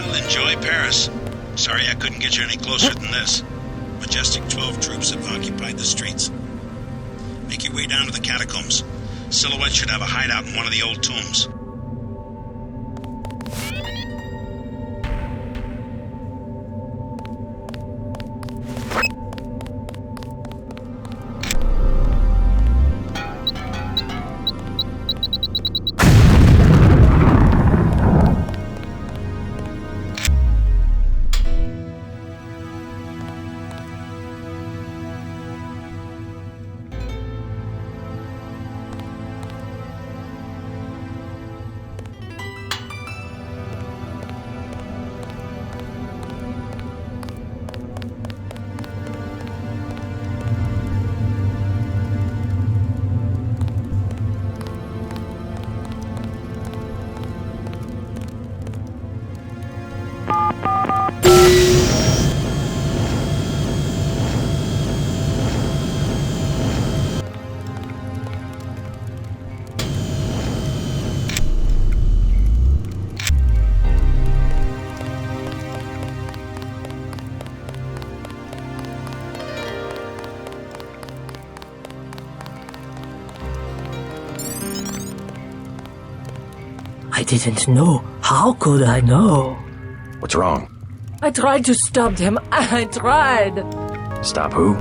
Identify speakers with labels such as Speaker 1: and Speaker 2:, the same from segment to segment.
Speaker 1: Well, enjoy Paris. Sorry I couldn't get you any closer than this. Majestic 12 troops have occupied the streets. Make your way down to the catacombs. Silhouette should have a hideout in one of the old tombs.
Speaker 2: I didn't know. How could I know?
Speaker 3: What's wrong?
Speaker 2: I tried to stop them. I tried.
Speaker 3: Stop who?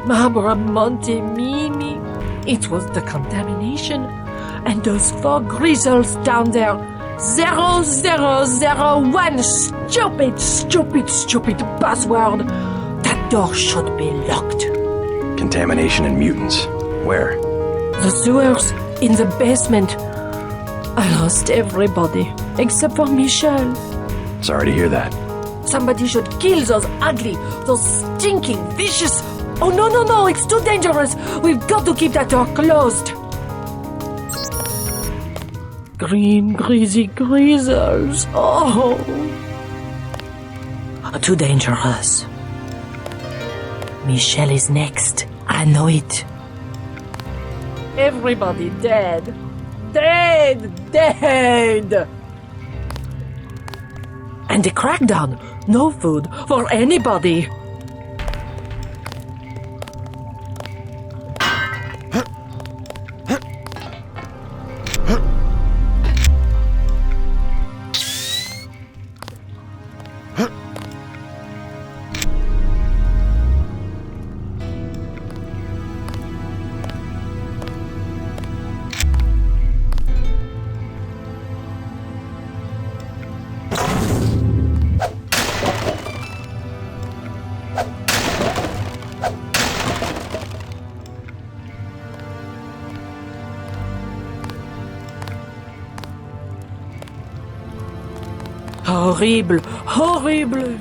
Speaker 2: Mabra Monte Mimi. It was the contamination. And those 4 Greasels down there. 0001. Stupid password. That door should be locked.
Speaker 3: Contamination and mutants. Where?
Speaker 2: The sewers. In the basement. I lost everybody. Except for Michel.
Speaker 3: Sorry to hear that.
Speaker 2: Somebody should kill those ugly, those stinking, vicious... Oh, no, it's too dangerous. We've got to keep that door closed. Green, greasy Greasels. Oh. Too dangerous. Michel is next. I know it. Everybody dead. Dead! And the crackdown. No food for anybody. Horrible.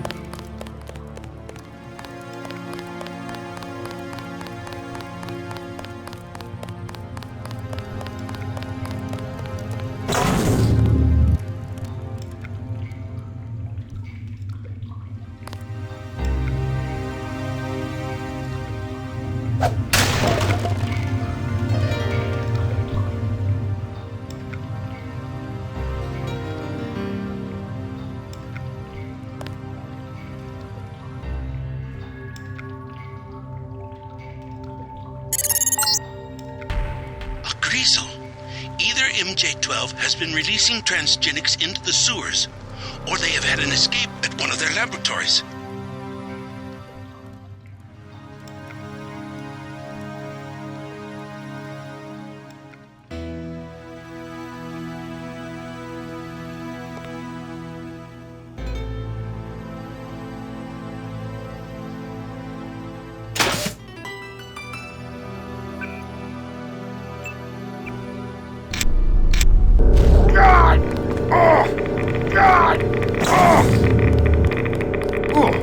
Speaker 1: Greasel. Either MJ-12 has been releasing transgenics into the sewers, or they have had an escape at one of their laboratories.
Speaker 3: God! Oh! God! Oh! Oh!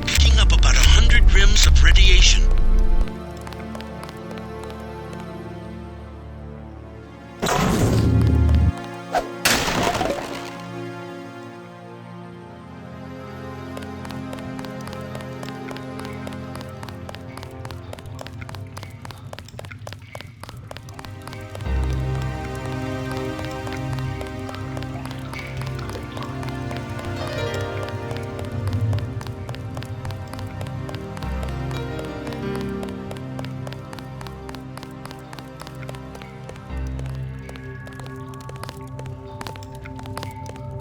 Speaker 1: Picking up about 100 rims of radiation.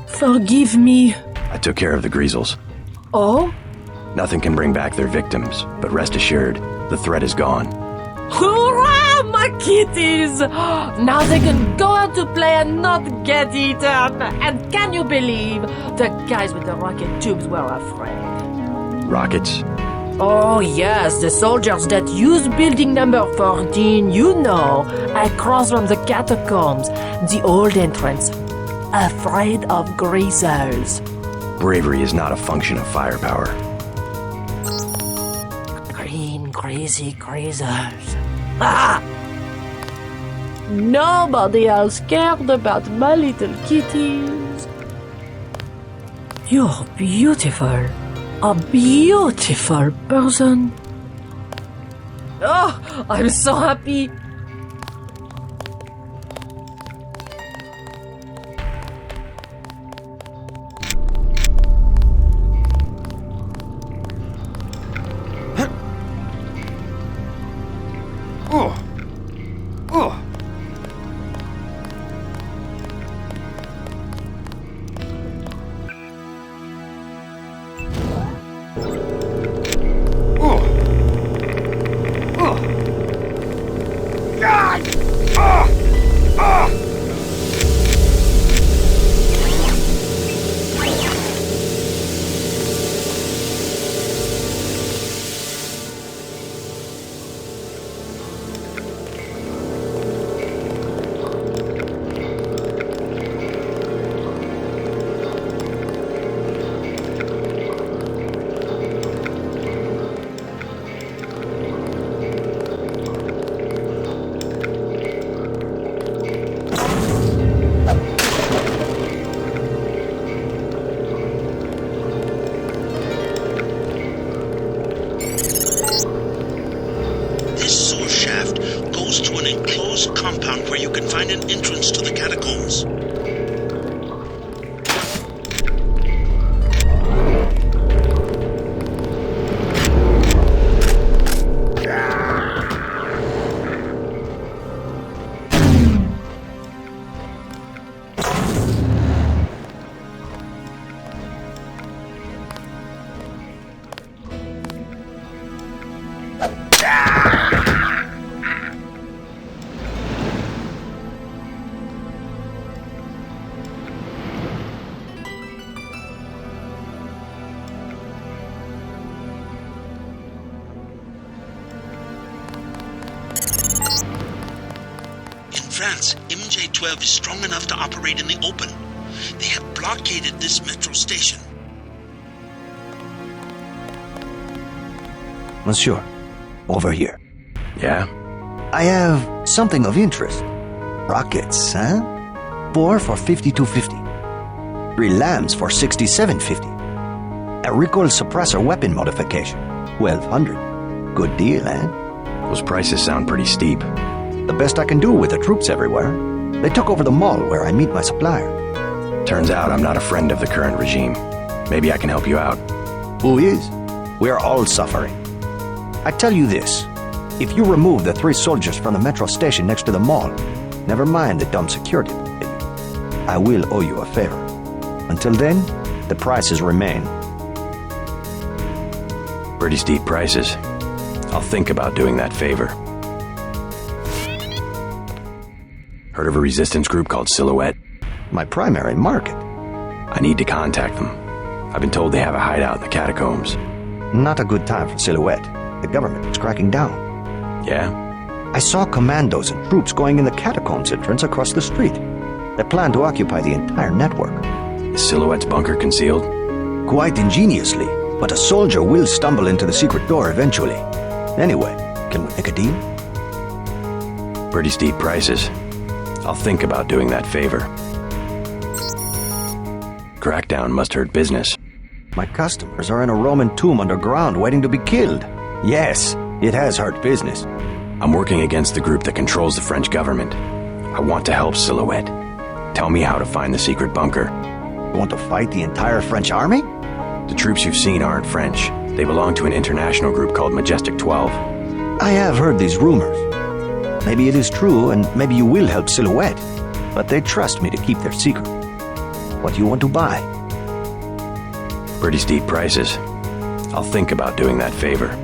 Speaker 2: Forgive me.
Speaker 3: I took care of the Greasels.
Speaker 2: Oh?
Speaker 3: Nothing can bring back their victims, but rest assured, the threat is gone.
Speaker 2: Hurrah, my kitties! Now they can go out to play and not get eaten. And can you believe the guys with the rocket tubes were afraid?
Speaker 3: Rockets?
Speaker 2: Oh yes, the soldiers that use building number 14, you know, across from the catacombs, the old entrance. Afraid of Greasels.
Speaker 3: Bravery is not a function of firepower.
Speaker 2: Green, crazy Greasels. Ah! Nobody else cared about my little kitties. You're beautiful. A beautiful person. Oh, I'm so happy.
Speaker 1: Compound where you can find an entrance to the catacombs. France, MJ-12 is strong enough to operate in the open. They have blockaded this metro station.
Speaker 4: Monsieur, over here.
Speaker 3: Yeah?
Speaker 4: I have something of interest. Rockets, huh? 4 for 5250. 3 lambs for 6750. A recoil suppressor weapon modification, 1200. Good deal, eh?
Speaker 3: Those prices sound pretty steep.
Speaker 4: The best I can do with the troops everywhere. They took over the mall where I meet my supplier.
Speaker 3: Turns out I'm not a friend of the current regime. Maybe I can help you out.
Speaker 4: Who is? We're all suffering. I tell you this. If you remove the 3 soldiers from the metro station next to the mall, Never mind the dumb security. I will owe you a favor. Until then, the prices remain.
Speaker 3: Pretty steep prices. I'll think about doing that favor. Heard of a resistance group called Silhouette?
Speaker 4: My primary market.
Speaker 3: I need to contact them. I've been told they have a hideout in the Catacombs.
Speaker 4: Not a good time for Silhouette. The government is cracking down.
Speaker 3: Yeah?
Speaker 4: I saw commandos and troops going in the Catacombs entrance across the street. They plan to occupy the entire network.
Speaker 3: Is Silhouette's bunker concealed?
Speaker 4: Quite ingeniously, but a soldier will stumble into the secret door eventually. Anyway, can we make a deal?
Speaker 3: Pretty steep prices. I'll think about doing that favor. Crackdown must hurt business.
Speaker 4: My customers are in a Roman tomb underground waiting to be killed. Yes, it has hurt business.
Speaker 3: I'm working against the group that controls the French government. I want to help Silhouette. Tell me how to find the secret bunker.
Speaker 4: You want to fight the entire French army?
Speaker 3: The troops you've seen aren't French. They belong to an international group called Majestic 12.
Speaker 4: I have heard these rumors. Maybe it is true, and maybe you will help Silhouette. But they trust me to keep their secret. What do you want to buy?
Speaker 3: Pretty steep prices. I'll think about doing that favor.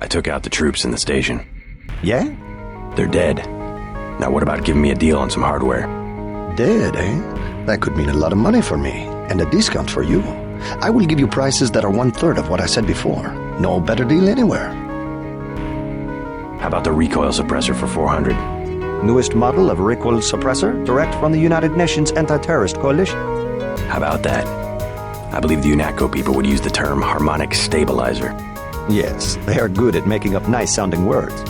Speaker 3: I took out the troops in the station.
Speaker 4: Yeah?
Speaker 3: They're dead. Now what about giving me a deal on some hardware?
Speaker 4: Dead, eh? That could mean a lot of money for me, and a discount for you. I will give you prices that are 1/3 of what I said before. No better deal anywhere.
Speaker 3: How about the Recoil suppressor for 400?
Speaker 4: Newest model of Recoil suppressor, direct from the United Nations Anti-Terrorist Coalition.
Speaker 3: How about that? I believe the UNATCO people would use the term harmonic stabilizer.
Speaker 4: Yes, they are good at making up nice-sounding words.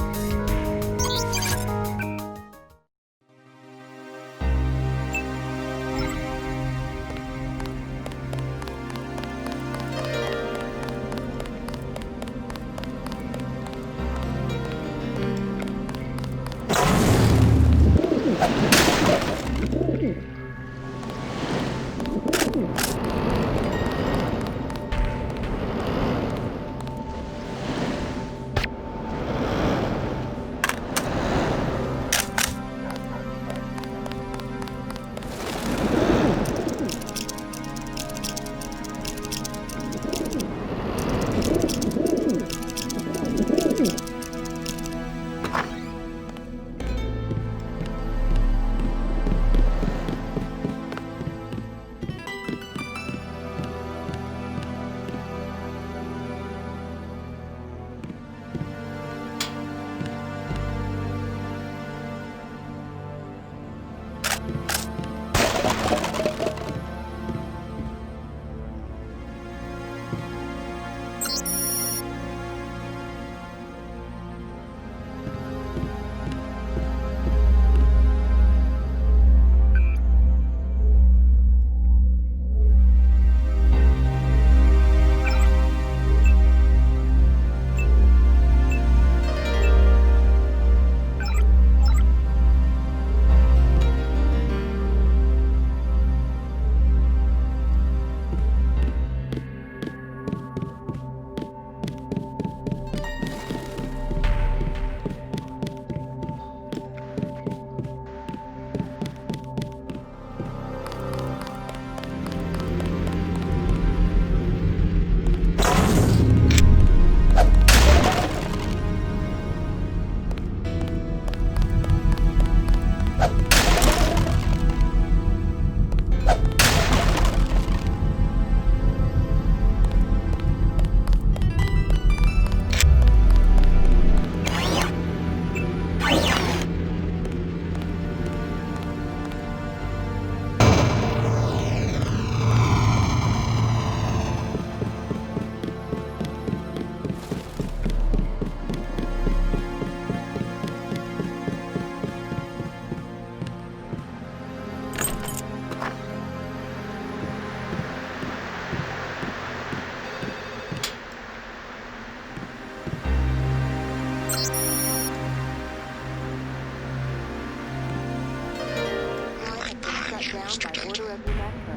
Speaker 1: Student.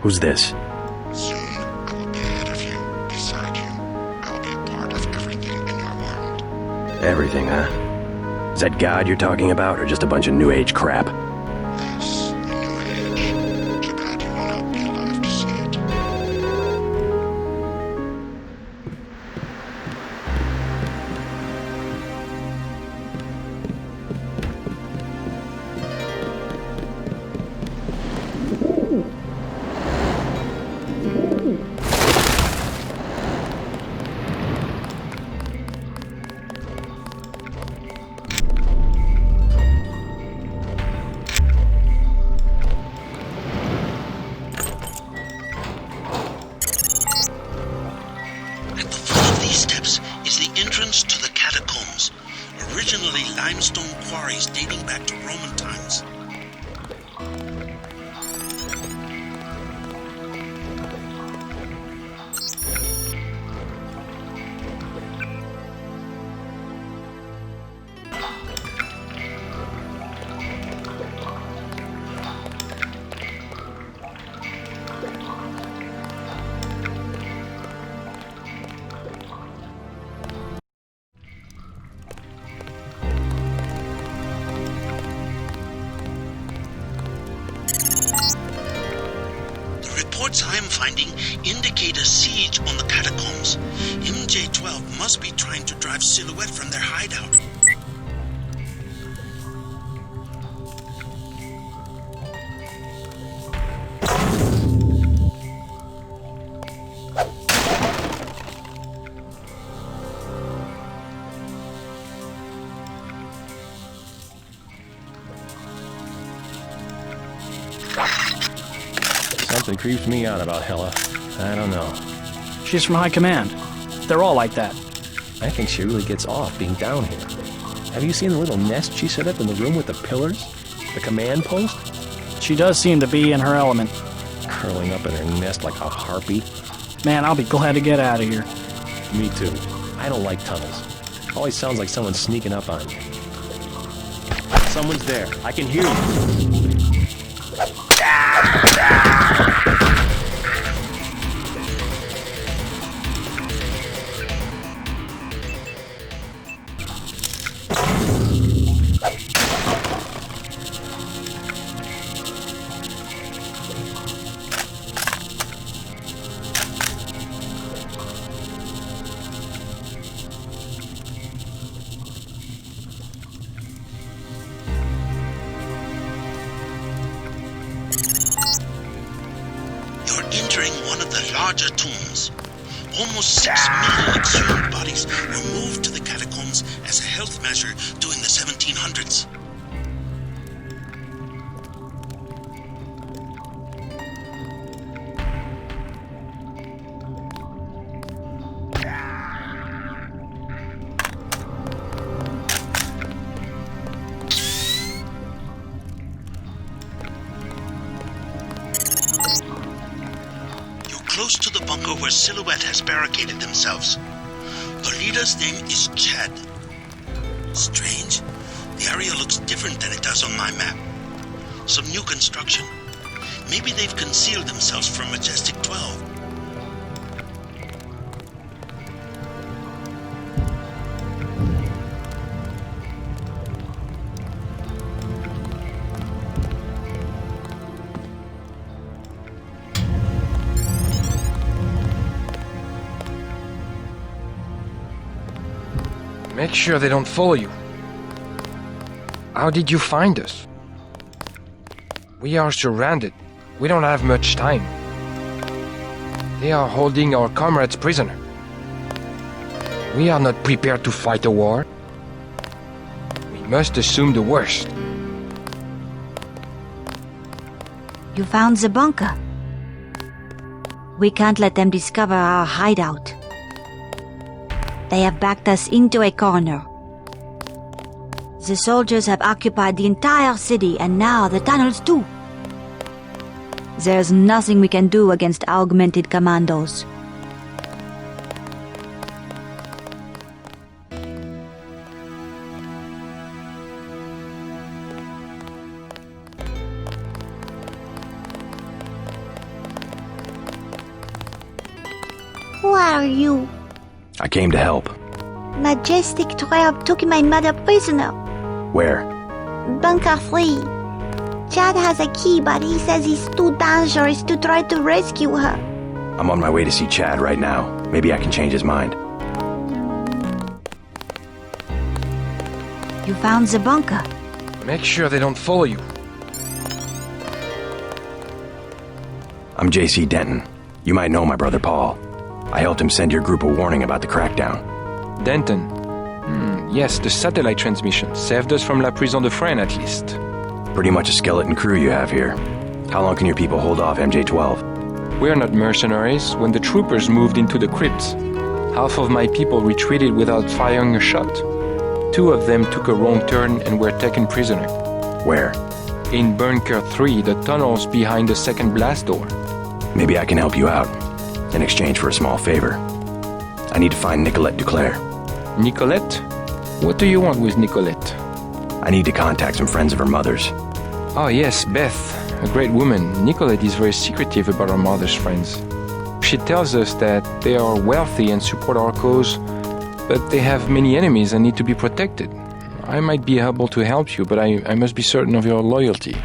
Speaker 3: Who's this?
Speaker 1: Soon, I will be ahead of you, beside you. I will be a part of everything in your world.
Speaker 3: Everything, huh? Is that God you're talking about, or just a bunch of New Age crap?
Speaker 1: Yes, a new age. Too bad you will not be alive to see it. At the foot of these steps is the entrance to the catacombs, originally limestone quarries dating back to Roman times. The reports I am finding indicate a siege on the catacombs. MJ-12 must be trying to drive Silhouette from their hideout.
Speaker 5: Something creeps me out about Hella. I don't know.
Speaker 6: She's from High Command. They're all like that.
Speaker 5: I think she really gets off being down here. Have you seen the little nest she set up in the room with the pillars? The command post?
Speaker 6: She does seem to be in her element.
Speaker 5: Curling up in her nest like a harpy.
Speaker 6: Man, I'll be glad to get out of here.
Speaker 5: Me too. I don't like tunnels. Always sounds like someone's sneaking up on you. Someone's there. I can hear you.
Speaker 1: You're entering one of the larger tombs. Almost 6 million exhumed bodies were moved to the catacombs as a health measure during the 1700s. Close to the bunker where Silhouette has barricaded themselves. The leader's name is Chad. Strange. The area looks different than it does on my map. Some new construction. Maybe they've concealed themselves from Majestic 12.
Speaker 7: Make sure they don't follow you. How did you find us? We are surrounded. We don't have much time. They are holding our comrades prisoner. We are not prepared to fight a war. We must assume the worst.
Speaker 8: You found the bunker. We can't let them discover our hideout. They have backed us into a corner. The soldiers have occupied the entire city and now the tunnels too. There's nothing we can do against augmented commandos. are you?
Speaker 3: I came to help.
Speaker 8: Majestic 12 took my mother prisoner.
Speaker 3: Where?
Speaker 8: Bunker 3. Chad has a key, but he says it's too dangerous to try to rescue her.
Speaker 3: I'm on my way to see Chad right now. Maybe I can change his mind.
Speaker 8: You found the bunker.
Speaker 7: Make sure they don't follow you.
Speaker 3: I'm JC Denton. You might know my brother Paul. I helped him send your group a warning about the crackdown.
Speaker 7: Denton. Yes, the satellite transmission saved us from La Prison de Fresnes, at least.
Speaker 3: Pretty much a skeleton crew you have here. How long can your people hold off MJ-12?
Speaker 7: We're not mercenaries. When the troopers moved into the crypts, half of my people retreated without firing a shot. 2 of them took a wrong turn and were taken prisoner.
Speaker 3: Where?
Speaker 7: In Bunker 3, the tunnels behind the second blast door.
Speaker 3: Maybe I can help you out, in exchange for a small favor. I need to find Nicolette DuClare.
Speaker 7: Nicolette? What do you want with Nicolette?
Speaker 3: I need to contact some friends of her mother's.
Speaker 7: Oh yes, Beth, a great woman. Nicolette is very secretive about her mother's friends. She tells us that they are wealthy and support our cause, but they have many enemies and need to be protected. I might be able to help you, but I must be certain of your loyalty.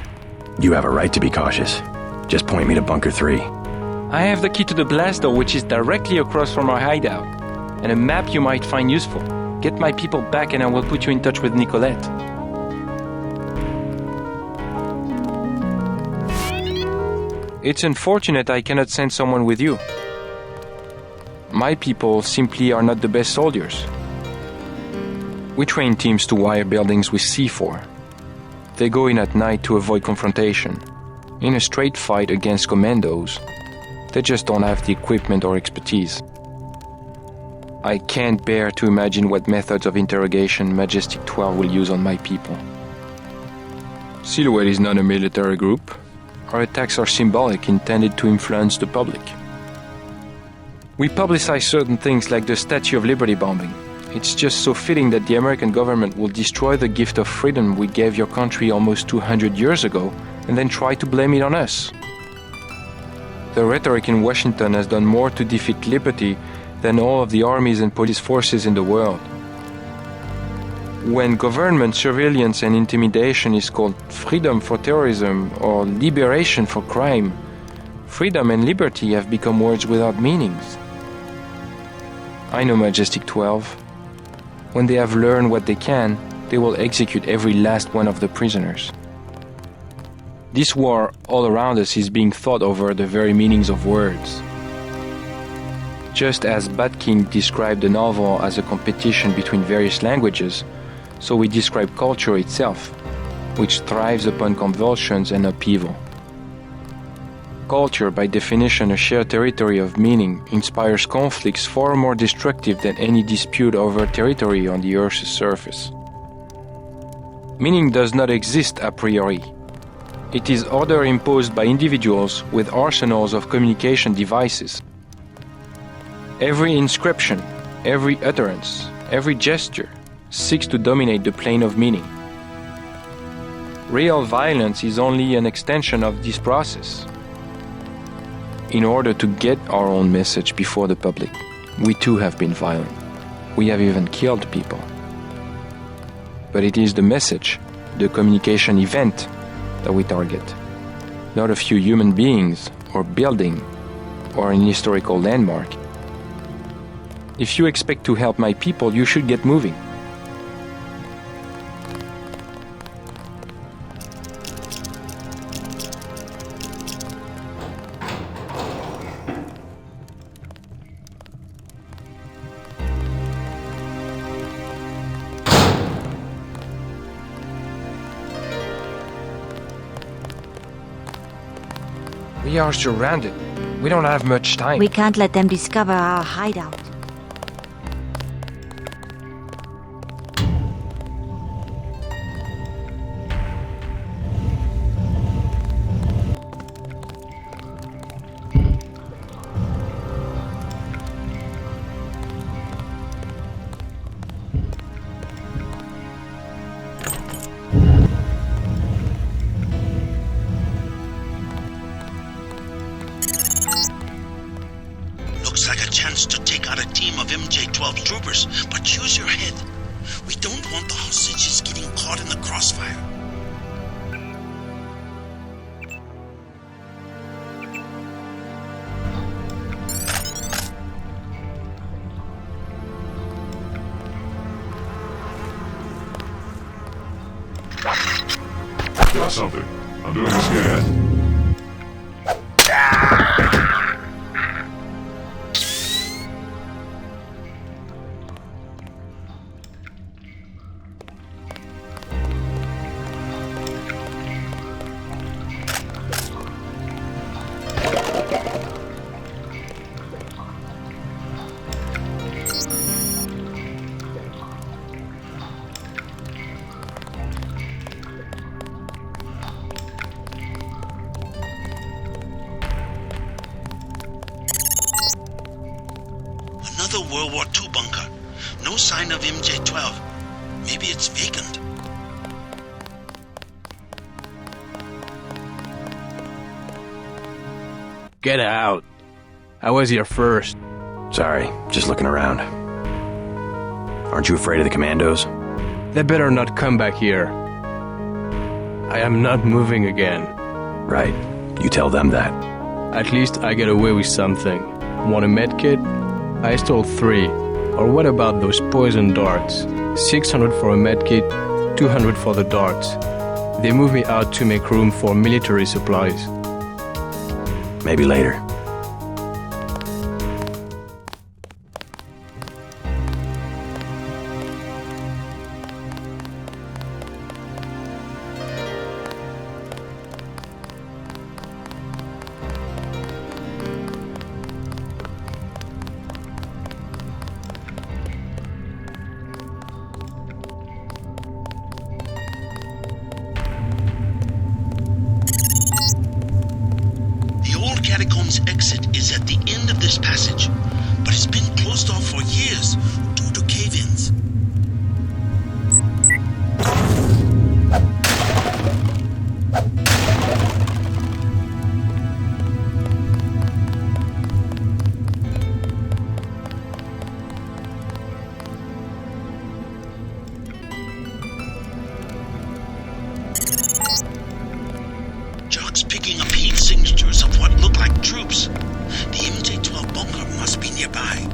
Speaker 3: You have a right to be cautious. Just point me to Bunker 3.
Speaker 7: I have the key to the blast door, which is directly across from our hideout, and a map you might find useful. Get my people back and I will put you in touch with Nicolette. It's unfortunate I cannot send someone with you. My people simply are not the best soldiers. We train teams to wire buildings with C4. They go in at night to avoid confrontation. In a straight fight against commandos, they just don't have the equipment or expertise. I can't bear to imagine what methods of interrogation Majestic 12 will use on my people. Silhouette is not a military group. Our attacks are symbolic, intended to influence the public. We publicize certain things like the Statue of Liberty bombing. It's just so fitting that the American government will destroy the gift of freedom we gave your country almost 200 years ago and then try to blame it on us. The rhetoric in Washington has done more to defeat liberty than all of the armies and police forces in the world. When government surveillance and intimidation is called freedom for terrorism or liberation for crime, freedom and liberty have become words without meanings. I know Majestic 12. When they have learned what they can, they will execute every last one of the prisoners. This war all around us is being thought over the very meanings of words. Just as Bat King described the novel as a competition between various languages, so we describe culture itself, which thrives upon convulsions and upheaval. Culture, by definition a shared territory of meaning, inspires conflicts far more destructive than any dispute over territory on the Earth's surface. Meaning does not exist a priori. It is order imposed by individuals with arsenals of communication devices. Every inscription, every utterance, every gesture seeks to dominate the plane of meaning. Real violence is only an extension of this process. In order to get our own message before the public, we too have been violent. We have even killed people. But it is the message, the communication event, that we target, not a few human beings or building or an historical landmark. If you expect to help my people, you should get moving. We are surrounded. We don't have much time.
Speaker 8: We can't let them discover our hideout.
Speaker 1: Looks like a chance to take some of MJ-12's troopers, but use your head. We don't want the hostages getting caught in the crossfire.
Speaker 9: Got something. I'm doing a scan.
Speaker 1: Another World War II bunker. No sign of MJ-12. Maybe it's vacant.
Speaker 10: Get out. I was here first.
Speaker 3: Sorry, just looking around. Aren't you afraid of the commandos?
Speaker 10: They better not come back here. I am not moving again.
Speaker 3: Right. You tell them that.
Speaker 10: At least I get away with something. Want a medkit? I stole 3. Or what about those poison darts? 600 for a medkit, 200 for the darts. They moved me out to make room for military supplies.
Speaker 3: Maybe later.
Speaker 1: Catacombs exit is at the end of this passage, but it's been closed off for years due to cave-ins. Jock's picking up heat signatures of what look like troops. The MJ-12 bunker must be nearby.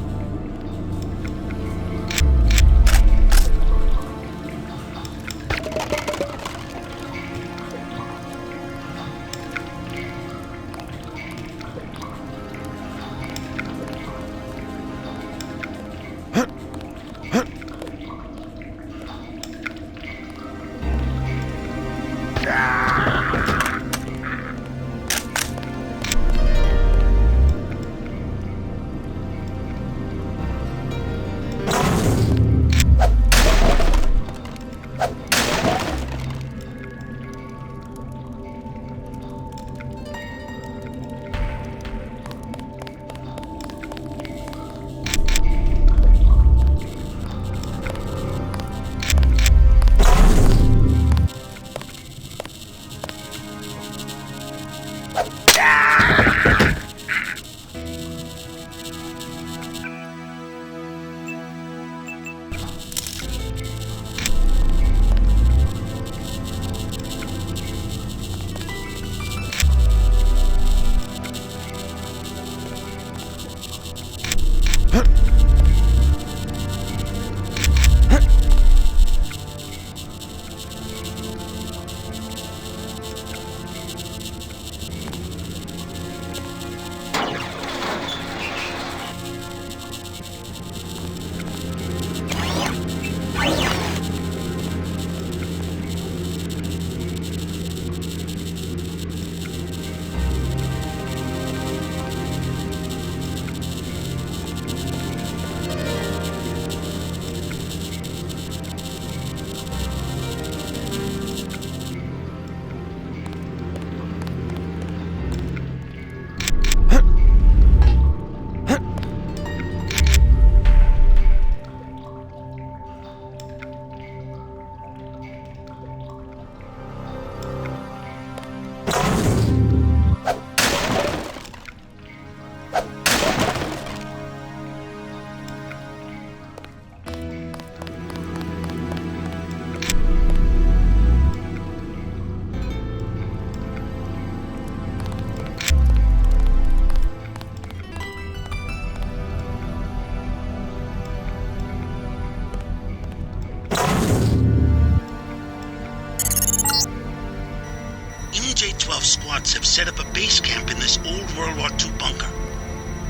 Speaker 1: J-12 squads have set up a base camp in this old World War II bunker.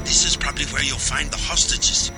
Speaker 1: This is probably where you'll find the hostages.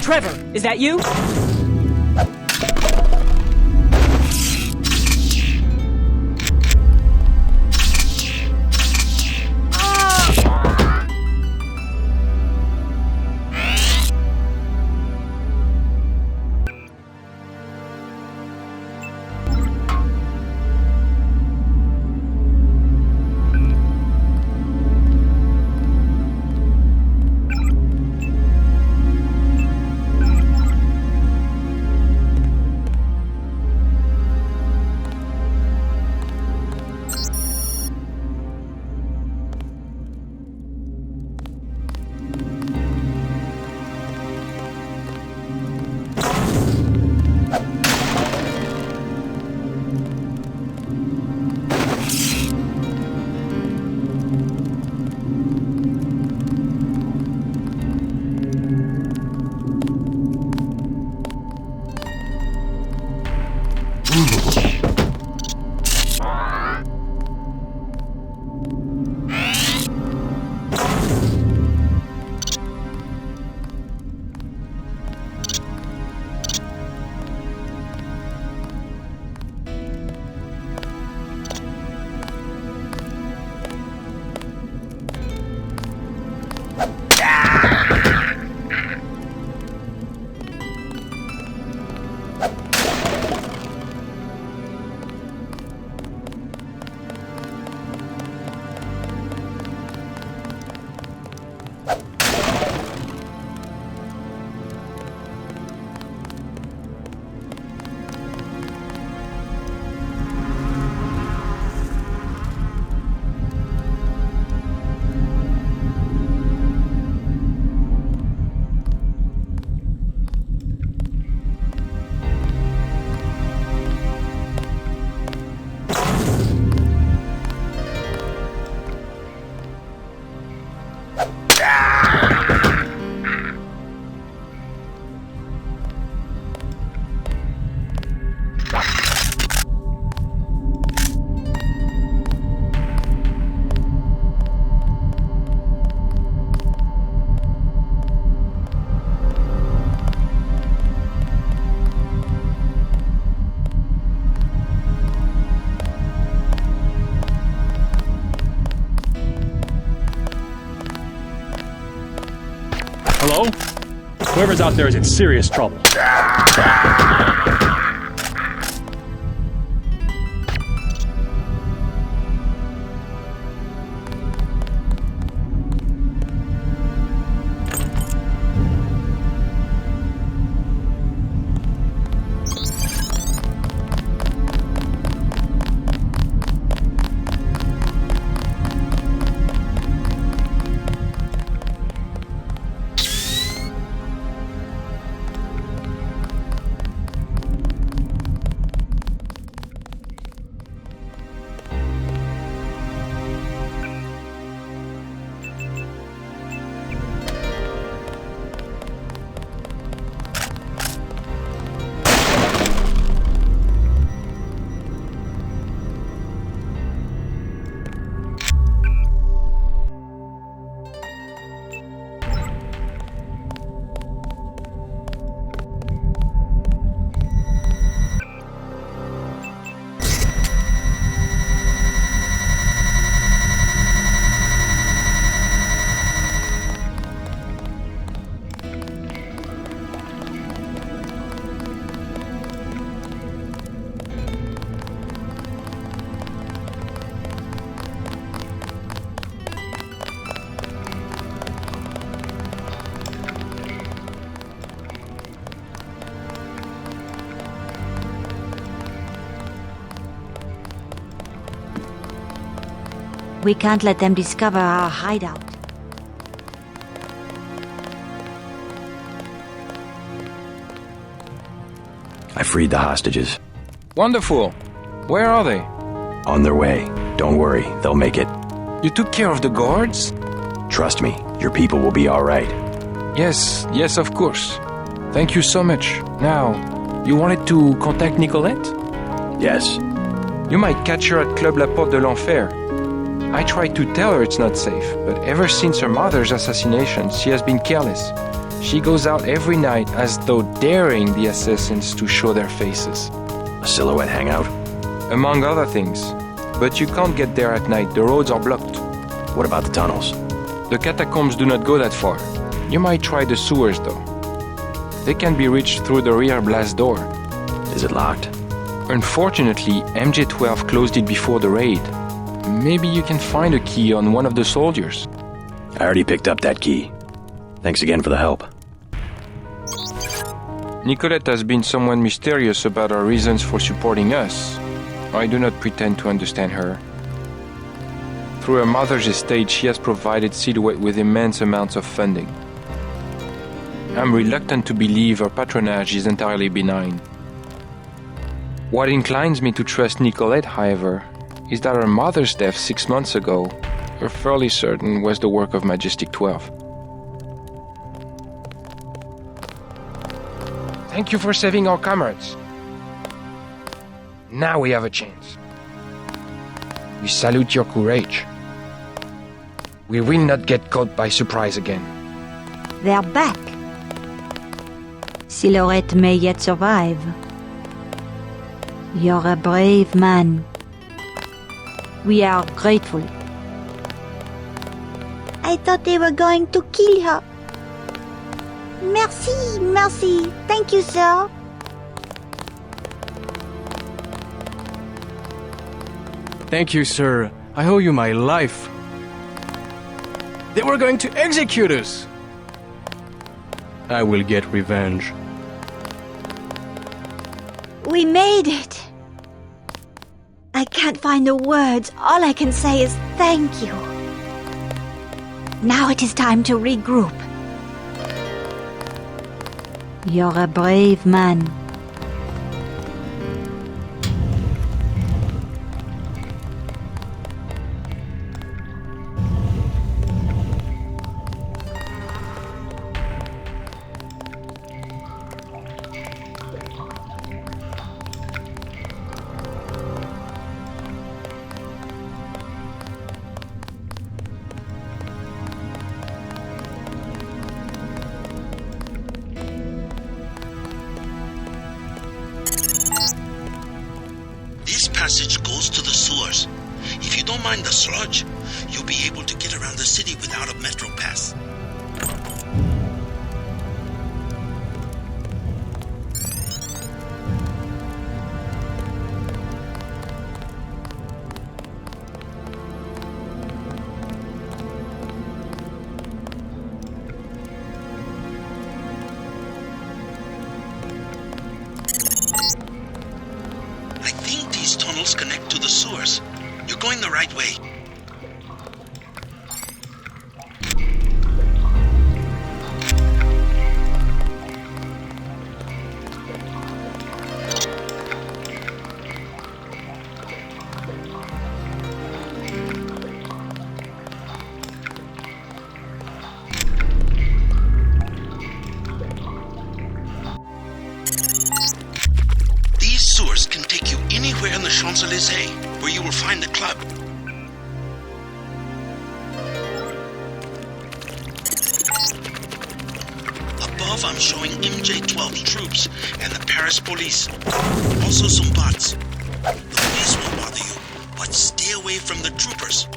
Speaker 11: Trevor, is that you?
Speaker 5: Hello? Whoever's out there is in serious trouble.
Speaker 8: We can't let them discover our hideout.
Speaker 3: I freed the hostages.
Speaker 7: Wonderful. Where are they?
Speaker 3: On their way. Don't worry, they'll make it.
Speaker 7: You took care of the guards?
Speaker 3: Trust me, your people will be all right.
Speaker 7: Yes, of course. Thank you so much. Now, you wanted to contact Nicolette?
Speaker 3: Yes.
Speaker 7: You might catch her at Club La Porte de l'Enfer. I tried to tell her it's not safe, but ever since her mother's assassination, she has been careless. She goes out every night as though daring the assassins to show their faces.
Speaker 3: A Silhouette hangout?
Speaker 7: Among other things. But you can't get there at night, the roads are blocked.
Speaker 3: What about the tunnels?
Speaker 7: The catacombs do not go that far. You might try the sewers, though. They can be reached through the rear blast door.
Speaker 3: Is it locked?
Speaker 7: Unfortunately, MJ-12 closed it before the raid. Maybe you can find a key on one of the soldiers.
Speaker 3: I already picked up that key. Thanks again for the help.
Speaker 7: Nicolette has been someone mysterious about her reasons for supporting us. I do not pretend to understand her. Through her mother's estate, she has provided Silhouette with immense amounts of funding. I'm reluctant to believe her patronage is entirely benign. What inclines me to trust Nicolette, however, is that her mother's death 6 months ago, we're fairly certain was the work of Majestic 12. Thank you for saving our comrades. Now we have a chance. We salute your courage. We will not get caught by surprise again.
Speaker 8: They're back. Silhouette may yet survive. You're a brave man. We are grateful. I thought they were going to kill her. Merci. Thank you, sir.
Speaker 10: Thank you, sir. I owe you my life. They were going to execute us. I will get revenge.
Speaker 8: We made it. I can't find the words. All I can say is thank you. Now it is time to regroup. You're a brave man.
Speaker 1: This passage goes to the sewers. If you don't mind the sludge, you'll be able to get around the city without a metro pass. Tunnels connect to the sewers. You're going the right way. These sewers can take you anywhere in the Champs-Élysées, where you will find the club. Above, I'm showing MJ-12 troops and the Paris police. Also some bots. The police won't bother you, but stay away from the troopers.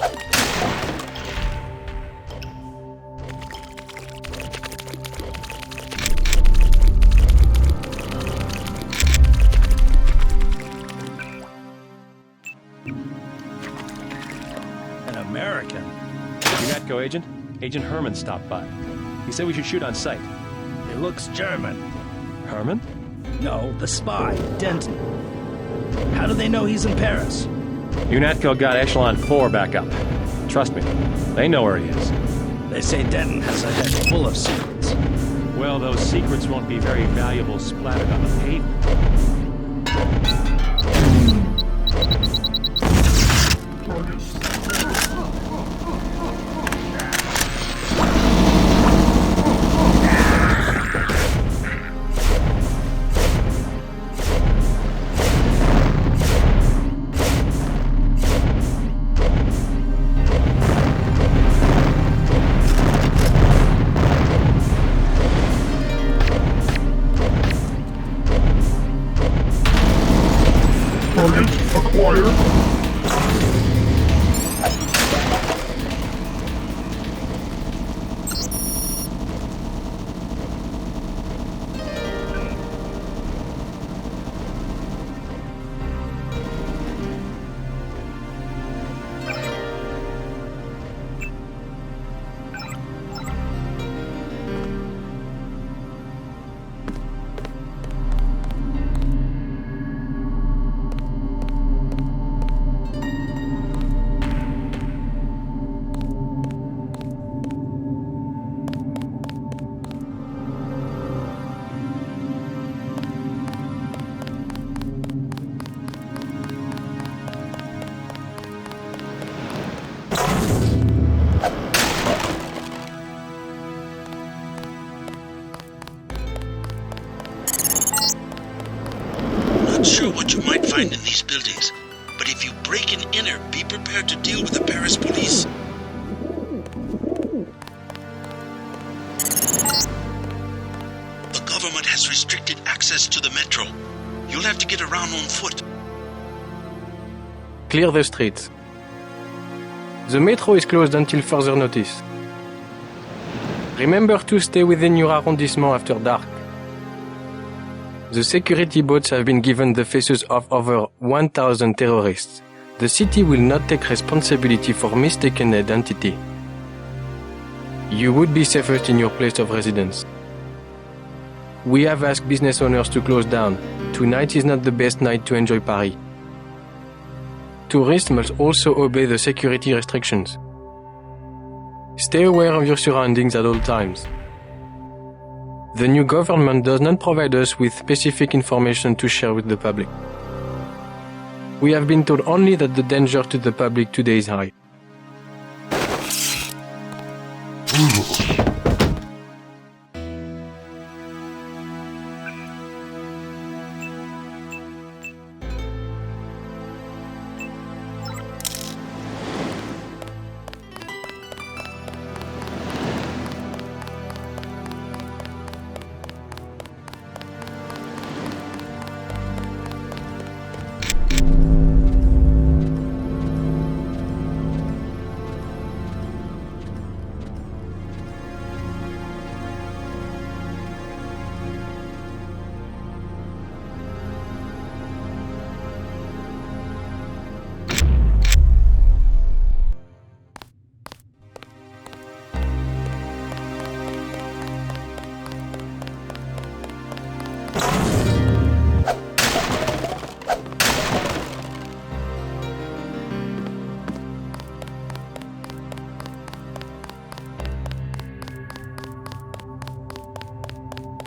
Speaker 5: American. UNATCO agent? Agent Herman stopped by. He said we should shoot on sight.
Speaker 12: He looks German.
Speaker 5: Herman?
Speaker 12: No, the spy, Denton. How do they know he's in Paris?
Speaker 5: UNATCO got Echelon 4 back up. Trust me, they know where he is.
Speaker 12: They say Denton has a head full of secrets.
Speaker 5: Well, those secrets won't be very valuable splattered on the pavement.
Speaker 1: Not sure what you might find in these buildings, but if you break and enter, be prepared to deal with the Paris police. The government has restricted access to the metro. You'll have to get around on foot.
Speaker 10: Clear the streets. The metro is closed until further notice. Remember to stay within your arrondissement after dark. The security boats have been given the faces of over 1,000 terrorists. The city will not take responsibility for mistaken identity. You would be safest in your place of residence. We have asked business owners to close down. Tonight is not the best night to enjoy Paris. Tourists must also obey the security restrictions. Stay aware of your surroundings at all times. The new government does not provide us with specific information to share with the public. We have been told only that the danger to the public today is high.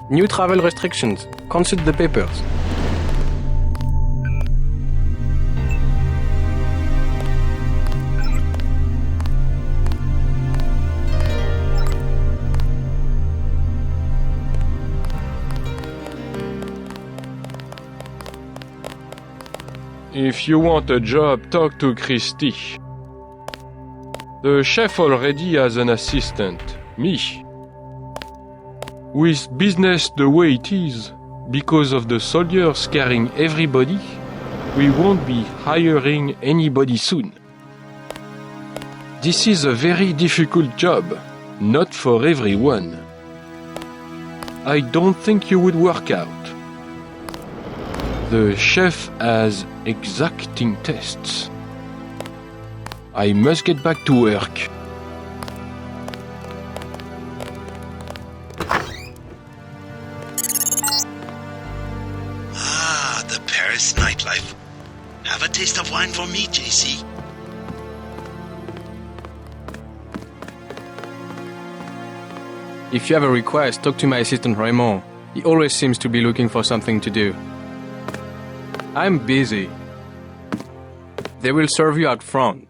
Speaker 10: New travel restrictions. Consult the papers.
Speaker 9: If you want a job, talk to Christy. The chef already has an assistant, me. With business the way it is, because of the soldiers scaring everybody, we won't be hiring anybody soon. This is a very difficult job, not for everyone. I don't think you would work out. The chef has exacting tests. I must get back to work.
Speaker 1: The Paris nightlife. Have a taste of wine for me, JC.
Speaker 10: If you have a request, talk to my assistant Raymond. He always seems to be looking for something to do. I'm busy. They will serve you out front.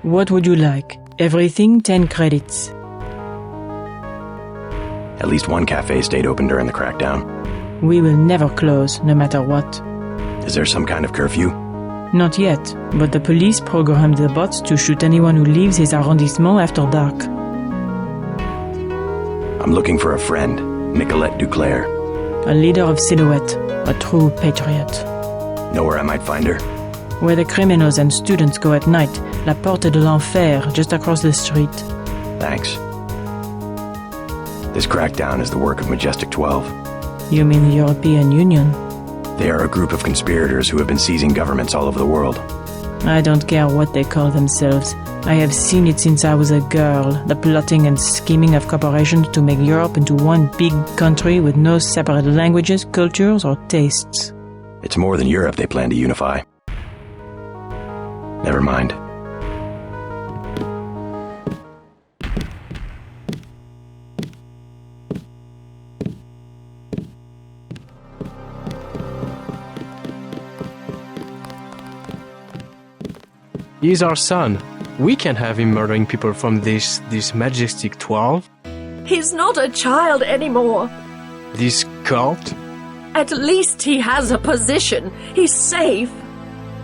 Speaker 13: What would you like? Everything 10 credits.
Speaker 3: At least one cafe stayed open during the crackdown.
Speaker 13: We will never close, no matter what.
Speaker 3: Is there some kind of curfew?
Speaker 13: Not yet, but the police programmed the bots to shoot anyone who leaves his arrondissement after dark.
Speaker 3: I'm looking for a friend, Nicolette DuClare.
Speaker 13: A leader of Silhouette, a true patriot.
Speaker 3: Know where I might find her?
Speaker 13: Where the criminals and students go at night, La Porte de l'Enfer, just across the street.
Speaker 3: Thanks. This crackdown is the work of Majestic 12.
Speaker 13: You mean the European Union?
Speaker 3: They are a group of conspirators who have been seizing governments all over the world.
Speaker 13: I don't care what they call themselves. I have seen it since I was a girl, the plotting and scheming of corporations to make Europe into one big country with no separate languages, cultures, or tastes.
Speaker 3: It's more than Europe they plan to unify. Never mind.
Speaker 10: He's our son. We can't have him murdering people from this Majestic 12.
Speaker 2: He's not a child anymore.
Speaker 10: This cult?
Speaker 2: At least he has a position. He's safe.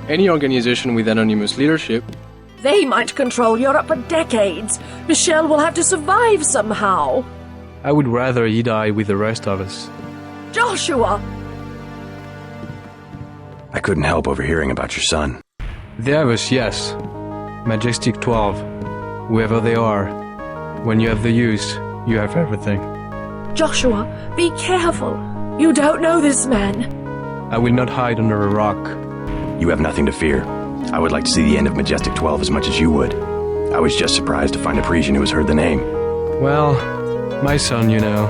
Speaker 10: Any organization with anonymous leadership.
Speaker 2: They might control Europe for decades. Michel will have to survive somehow.
Speaker 10: I would rather he die with the rest of us.
Speaker 2: Joshua!
Speaker 3: I couldn't help overhearing about your son.
Speaker 10: They have us, yes. Majestic 12. Whoever they are. When you have the use, you have everything.
Speaker 2: Joshua, be careful. You don't know this man.
Speaker 10: I will not hide under a rock.
Speaker 3: You have nothing to fear. I would like to see the end of Majestic 12 as much as you would. I was just surprised to find a Parisian who has heard the name.
Speaker 10: Well, my son, you know.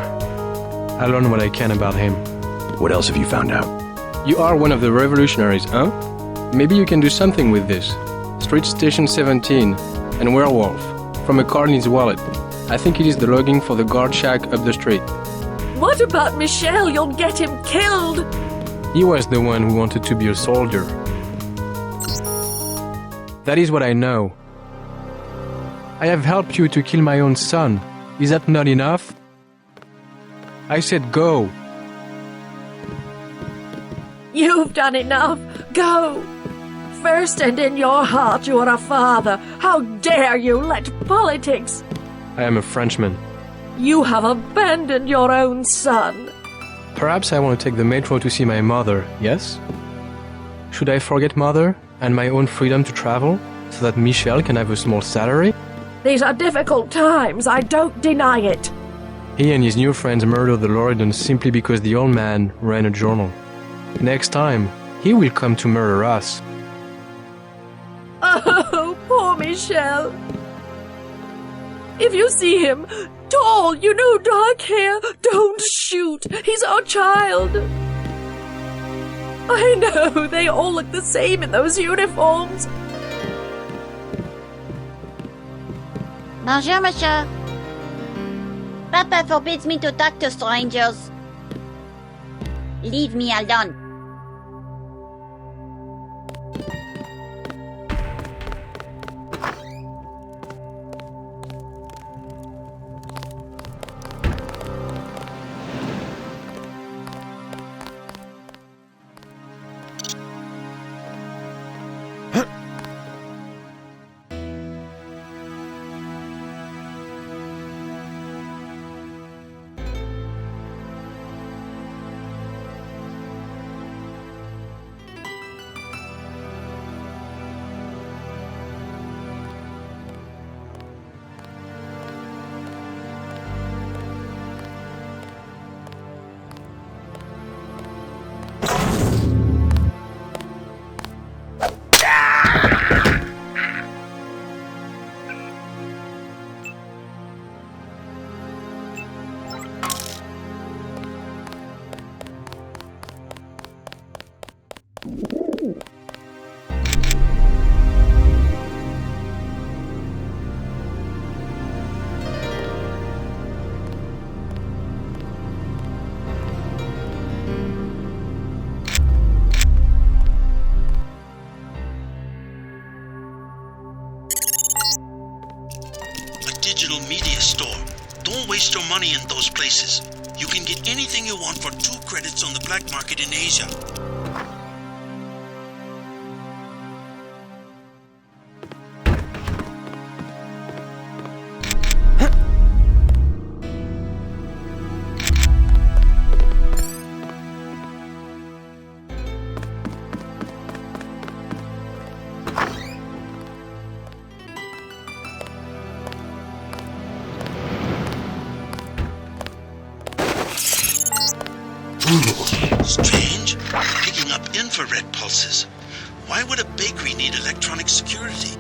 Speaker 10: I learned what I can about him.
Speaker 3: What else have you found out?
Speaker 10: You are one of the revolutionaries, huh? Maybe you can do something with this. Street Station 17 and Werewolf from a card in his wallet. I think it is the logging for the guard shack up the street.
Speaker 2: What about Michel? You'll get him killed.
Speaker 10: He was the one who wanted to be a soldier. That is what I know. I have helped you to kill my own son. Is that not enough? I said go.
Speaker 2: You've done enough. Go. First and in your heart you are a father. How dare you let politics...
Speaker 10: I am a Frenchman.
Speaker 2: You have abandoned your own son.
Speaker 10: Perhaps I want to take the metro to see my mother, yes? Should I forget mother and my own freedom to travel so that Michel can have a small salary?
Speaker 2: These are difficult times, I don't deny it.
Speaker 10: He and his new friends murdered the Loredans simply because the old man ran a journal. Next time, he will come to murder us.
Speaker 2: Oh, poor Michel. If you see him, tall, dark hair, don't shoot. He's our child. I know, they all look the same in those uniforms.
Speaker 8: Bonjour, monsieur. Papa forbids me to talk to strangers. Leave me alone.
Speaker 1: digital media store. Don't waste your money in those places. You can get anything you want for 2 credits on the black market in Asia. Strange. Picking up infrared pulses. Why would a bakery need electronic security?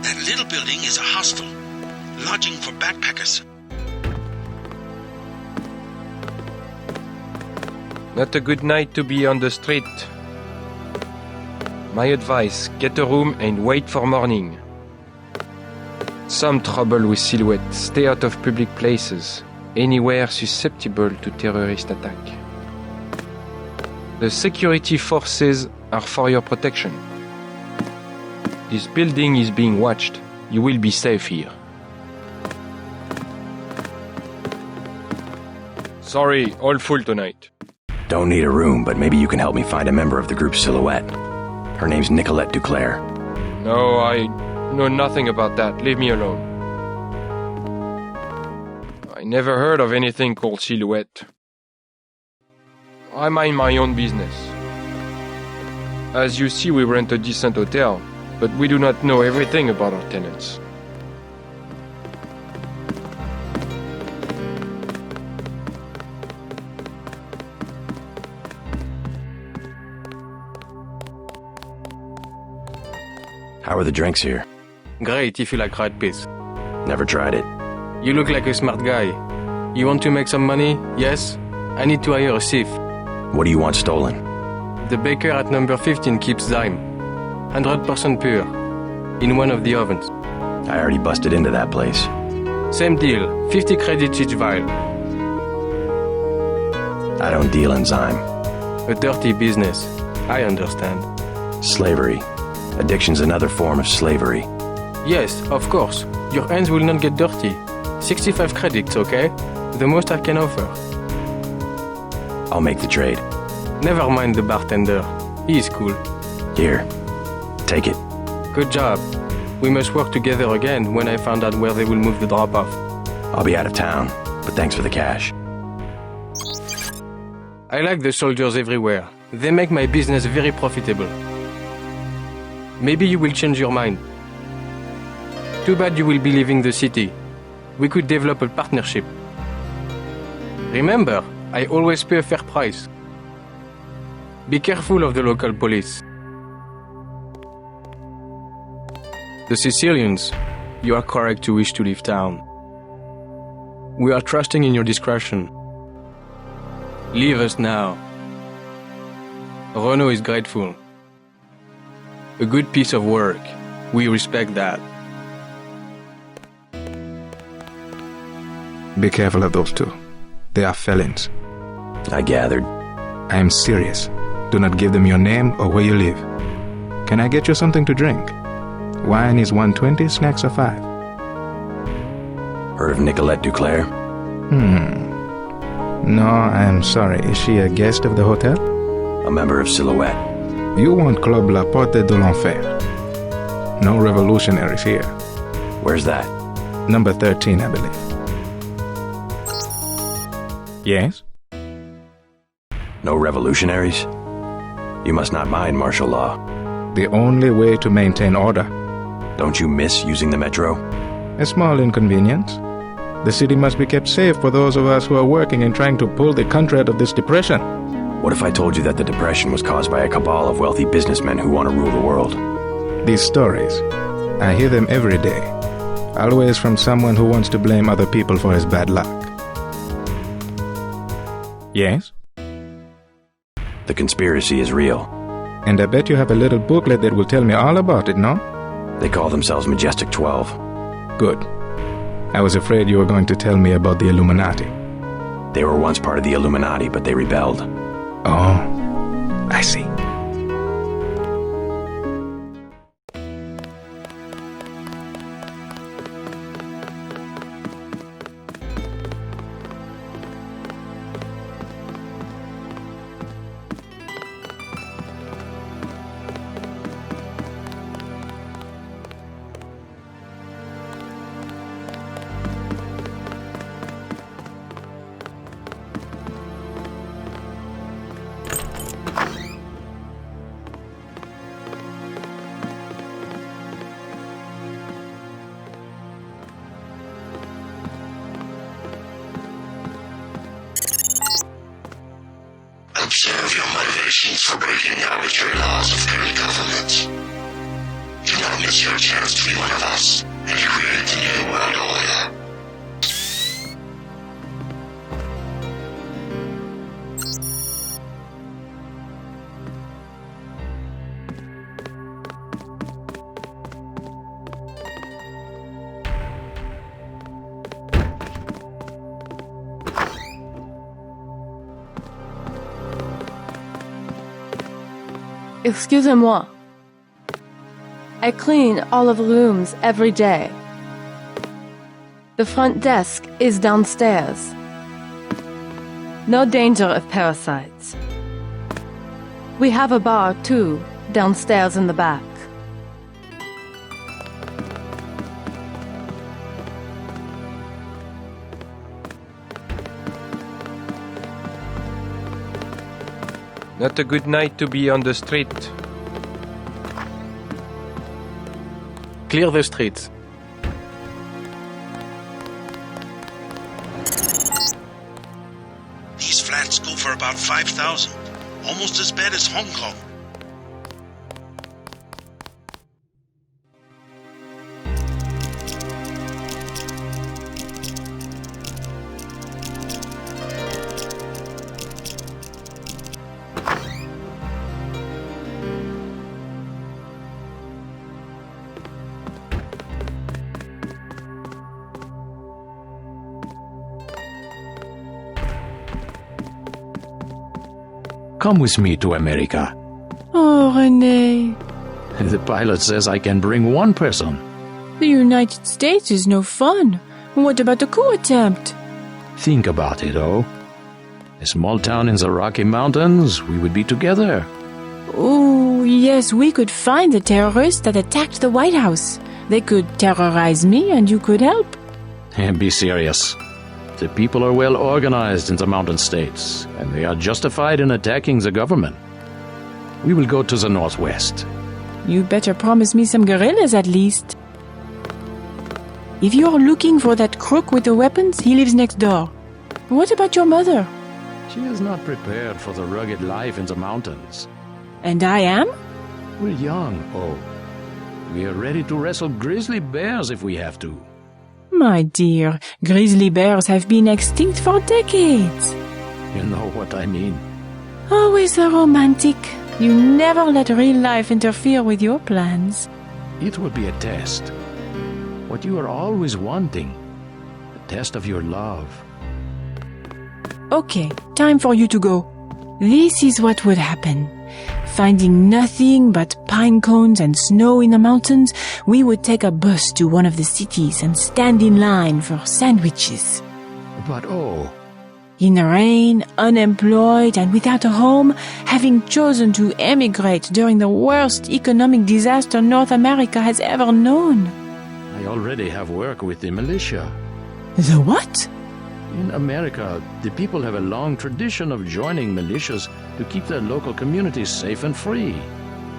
Speaker 1: That little building is a hostel, lodging for backpackers.
Speaker 7: Not a good night to be on the street. My advice, get a room and wait for morning. Some trouble with Silhouette. Stay out of public places, anywhere susceptible to terrorist attack. The security forces are for your protection. This building is being watched. You will be safe here. Sorry, all full tonight.
Speaker 3: Don't need a room, but maybe you can help me find a member of the group Silhouette. Her name's Nicolette DuClare.
Speaker 9: No, I know nothing about that. Leave me alone. I never heard of anything called Silhouette. I mind my own business. As you see, we rent a decent hotel, but we do not know everything about our tenants.
Speaker 3: How are the drinks here?
Speaker 10: Great if you like rat piss.
Speaker 3: Never tried it.
Speaker 10: You look like a smart guy. You want to make some money? Yes? I need to hire a thief.
Speaker 3: What do you want stolen?
Speaker 10: The baker at number 15 keeps Zyme. 100% pure. In one of the ovens.
Speaker 3: I already busted into that place.
Speaker 10: Same deal. 50 credits each vial.
Speaker 3: I don't deal in Zyme.
Speaker 10: A dirty business. I understand.
Speaker 3: Slavery. Addiction's another form of slavery.
Speaker 10: Yes, of course. Your hands will not get dirty. 65 credits, okay? The most I can offer.
Speaker 3: I'll make the trade.
Speaker 10: Never mind the bartender. He's cool.
Speaker 3: Here. Take it.
Speaker 10: Good job. We must work together again when I find out where they will move the drop-off.
Speaker 3: I'll be out of town, but thanks for the cash.
Speaker 10: I like the soldiers everywhere. They make my business very profitable. Maybe you will change your mind. Too bad you will be leaving the city. We could develop a partnership. Remember, I always pay a fair price. Be careful of the local police. The Sicilians, you are correct to wish to leave town. We are trusting in your discretion. Leave us now. Renault is grateful. A good piece of work. We respect that.
Speaker 14: Be careful of those two. They are felons.
Speaker 3: I gathered.
Speaker 14: I am serious. Do not give them your name or where you live. Can I get you something to drink? Wine is 120, snacks are 5.
Speaker 3: Heard of Nicolette DuClare?
Speaker 14: No, I am sorry. Is she a guest of the hotel?
Speaker 3: A member of Silhouette.
Speaker 14: You want Club La Porte de l'Enfer. No revolutionaries here.
Speaker 3: Where's that?
Speaker 14: Number 13, I believe. Yes?
Speaker 3: No revolutionaries? You must not mind martial law.
Speaker 14: The only way to maintain order.
Speaker 3: Don't you miss using the metro?
Speaker 14: A small inconvenience. The city must be kept safe for those of us who are working and trying to pull the country out of this depression.
Speaker 3: What if I told you that the depression was caused by a cabal of wealthy businessmen who want to rule the world?
Speaker 14: These stories, I hear them every day. Always from someone who wants to blame other people for his bad luck. Yes?
Speaker 3: The conspiracy is real.
Speaker 14: And I bet you have a little booklet that will tell me all about it, no?
Speaker 3: They call themselves Majestic 12.
Speaker 14: Good. I was afraid you were going to tell me about the Illuminati.
Speaker 3: They were once part of the Illuminati, but they rebelled.
Speaker 14: Oh, I see.
Speaker 15: Observe your motivations for breaking the arbitrary laws of current government. Do not miss your chance to be one of us and to create the new world order.
Speaker 2: Excusez-moi. I clean all of the rooms every day. The front desk is downstairs. No danger of parasites. We have a bar, too, downstairs in the back.
Speaker 7: Not a good night to be on the street.
Speaker 10: Clear the streets.
Speaker 1: These flats go for about 5,000. Almost as bad as Hong Kong.
Speaker 12: Come with me to America.
Speaker 13: Oh, René.
Speaker 12: The pilot says I can bring one person.
Speaker 13: The United States is no fun. What about the coup attempt?
Speaker 12: Think about it, oh. A small town in the Rocky Mountains, we would be together.
Speaker 13: Oh, yes, we could find the terrorists that attacked the White House. They could terrorize me and you could help.
Speaker 12: Be serious. The people are well organized in the mountain states, and they are justified in attacking the government. We will go to the northwest.
Speaker 13: You better promise me some guerrillas at least. If you're looking for that crook with the weapons, he lives next door. What about your mother?
Speaker 12: She is not prepared for the rugged life in the mountains.
Speaker 13: And I am?
Speaker 12: We're young, oh. We are ready to wrestle grizzly bears if we have to.
Speaker 13: My dear, grizzly bears have been extinct for decades.
Speaker 12: You know what I mean.
Speaker 13: Always a romantic. You never let real life interfere with your plans.
Speaker 12: It will be a test. What you are always wanting. A test of your love.
Speaker 13: Okay, time for you to go. This is what would happen. Finding nothing but pine cones and snow in the mountains, we would take a bus to one of the cities and stand in line for sandwiches.
Speaker 12: But oh...
Speaker 13: In the rain, unemployed and without a home, having chosen to emigrate during the worst economic disaster North America has ever known.
Speaker 12: I already have work with the militia.
Speaker 13: The what?
Speaker 12: In America, the people have a long tradition of joining militias to keep their local communities safe and free.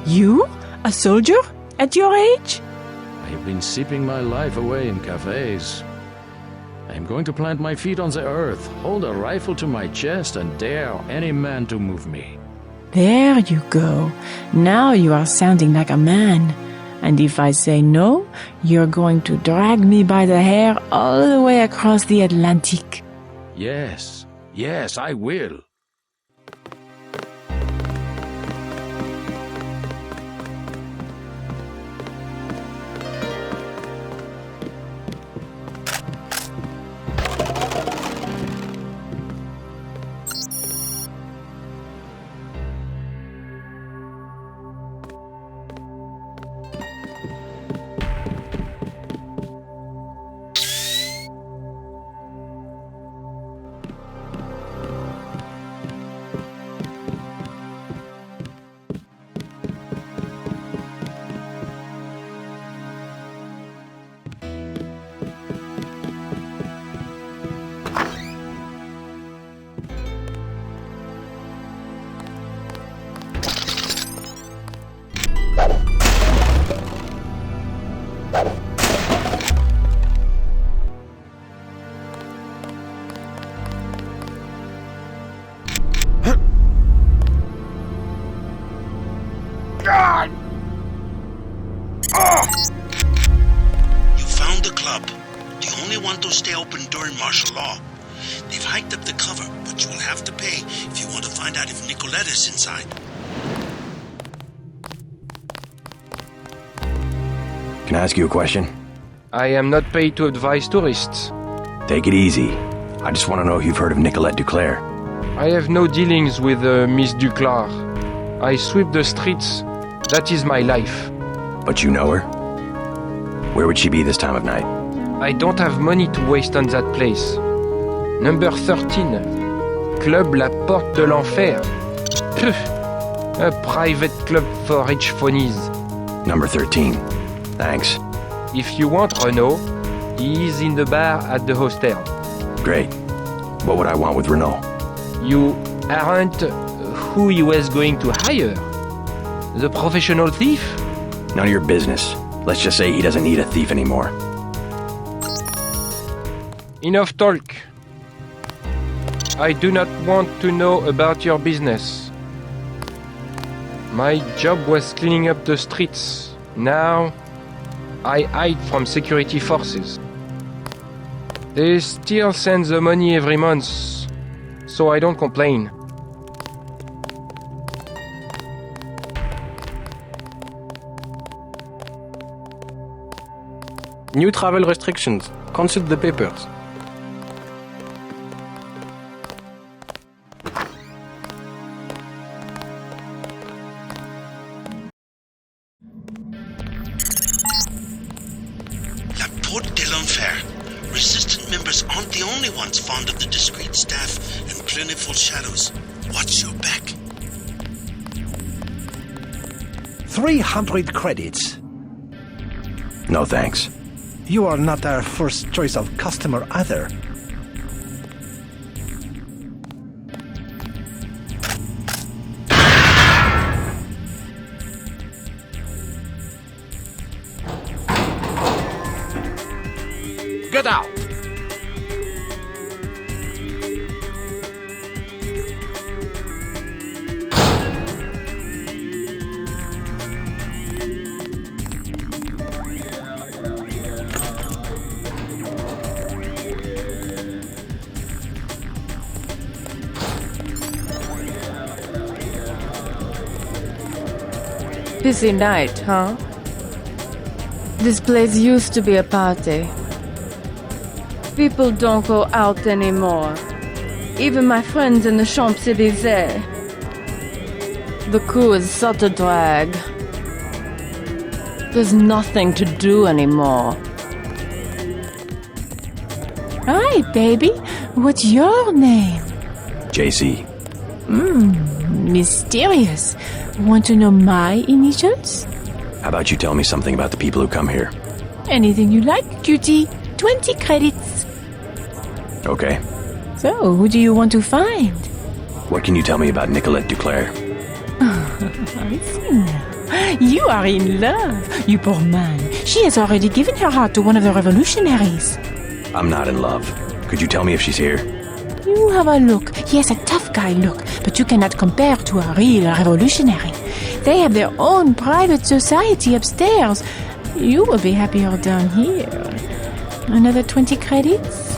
Speaker 13: You? A soldier? At your age?
Speaker 12: I have been sipping my life away in cafes. I am going to plant my feet on the earth, hold a rifle to my chest, and dare any man to move me.
Speaker 13: There you go. Now you are sounding like a man. And if I say no, you're going to drag me by the hair all the way across the Atlantic.
Speaker 12: Yes, I will.
Speaker 1: To stay open during martial law. They've hiked up the cover, but you will have to pay if you want to find out if Nicolette is inside.
Speaker 3: Can I ask you a question?
Speaker 7: I am not paid to advise tourists.
Speaker 3: Take it easy. I just want to know if you've heard of Nicolette DuClare.
Speaker 7: I have no dealings with Miss DuClare. I sweep the streets. That is my life.
Speaker 3: But you know her? Where would she be this time of night?
Speaker 7: I don't have money to waste on that place. Number 13. Club La Porte de l'Enfer. A private club for rich phonies.
Speaker 3: Number 13. Thanks.
Speaker 7: If you want Renault, he is in the bar at the hostel.
Speaker 3: Great. What would I want with Renault?
Speaker 7: You aren't who he was going to hire. The professional thief?
Speaker 3: None of your business. Let's just say he doesn't need a thief anymore.
Speaker 7: Enough talk. I do not want to know about your business. My job was cleaning up the streets. Now, I hide from security forces. They still send the money every month, so I don't complain.
Speaker 10: New travel restrictions. Consult the papers.
Speaker 1: La Porte de l'Enfer. Resistant members aren't the only ones fond of the discreet staff and plentiful shadows. Watch your back.
Speaker 16: 300 credits.
Speaker 3: No thanks.
Speaker 16: You are not our first choice of customer either.
Speaker 17: Get out!
Speaker 2: Busy night, huh? This place used to be a party. People don't go out anymore. Even my friends in the Champs-Élysées. The crew is such a drag. There's nothing to do anymore.
Speaker 13: Hi, baby. What's your name?
Speaker 3: JC.
Speaker 13: Mysterious. Want to know my initials?
Speaker 3: How about you tell me something about the people who come here?
Speaker 13: Anything you like, cutie. 20 credits.
Speaker 3: Okay.
Speaker 13: So, who do you want to find?
Speaker 3: What can you tell me about Nicolette DuClare?
Speaker 13: I see now. You are in love, you poor man. She has already given her heart to one of the revolutionaries.
Speaker 3: I'm not in love. Could you tell me if she's here?
Speaker 13: You have a look. He has a tough guy look, but you cannot compare to a real revolutionary. They have their own private society upstairs. You will be happier down here. Another 20 credits?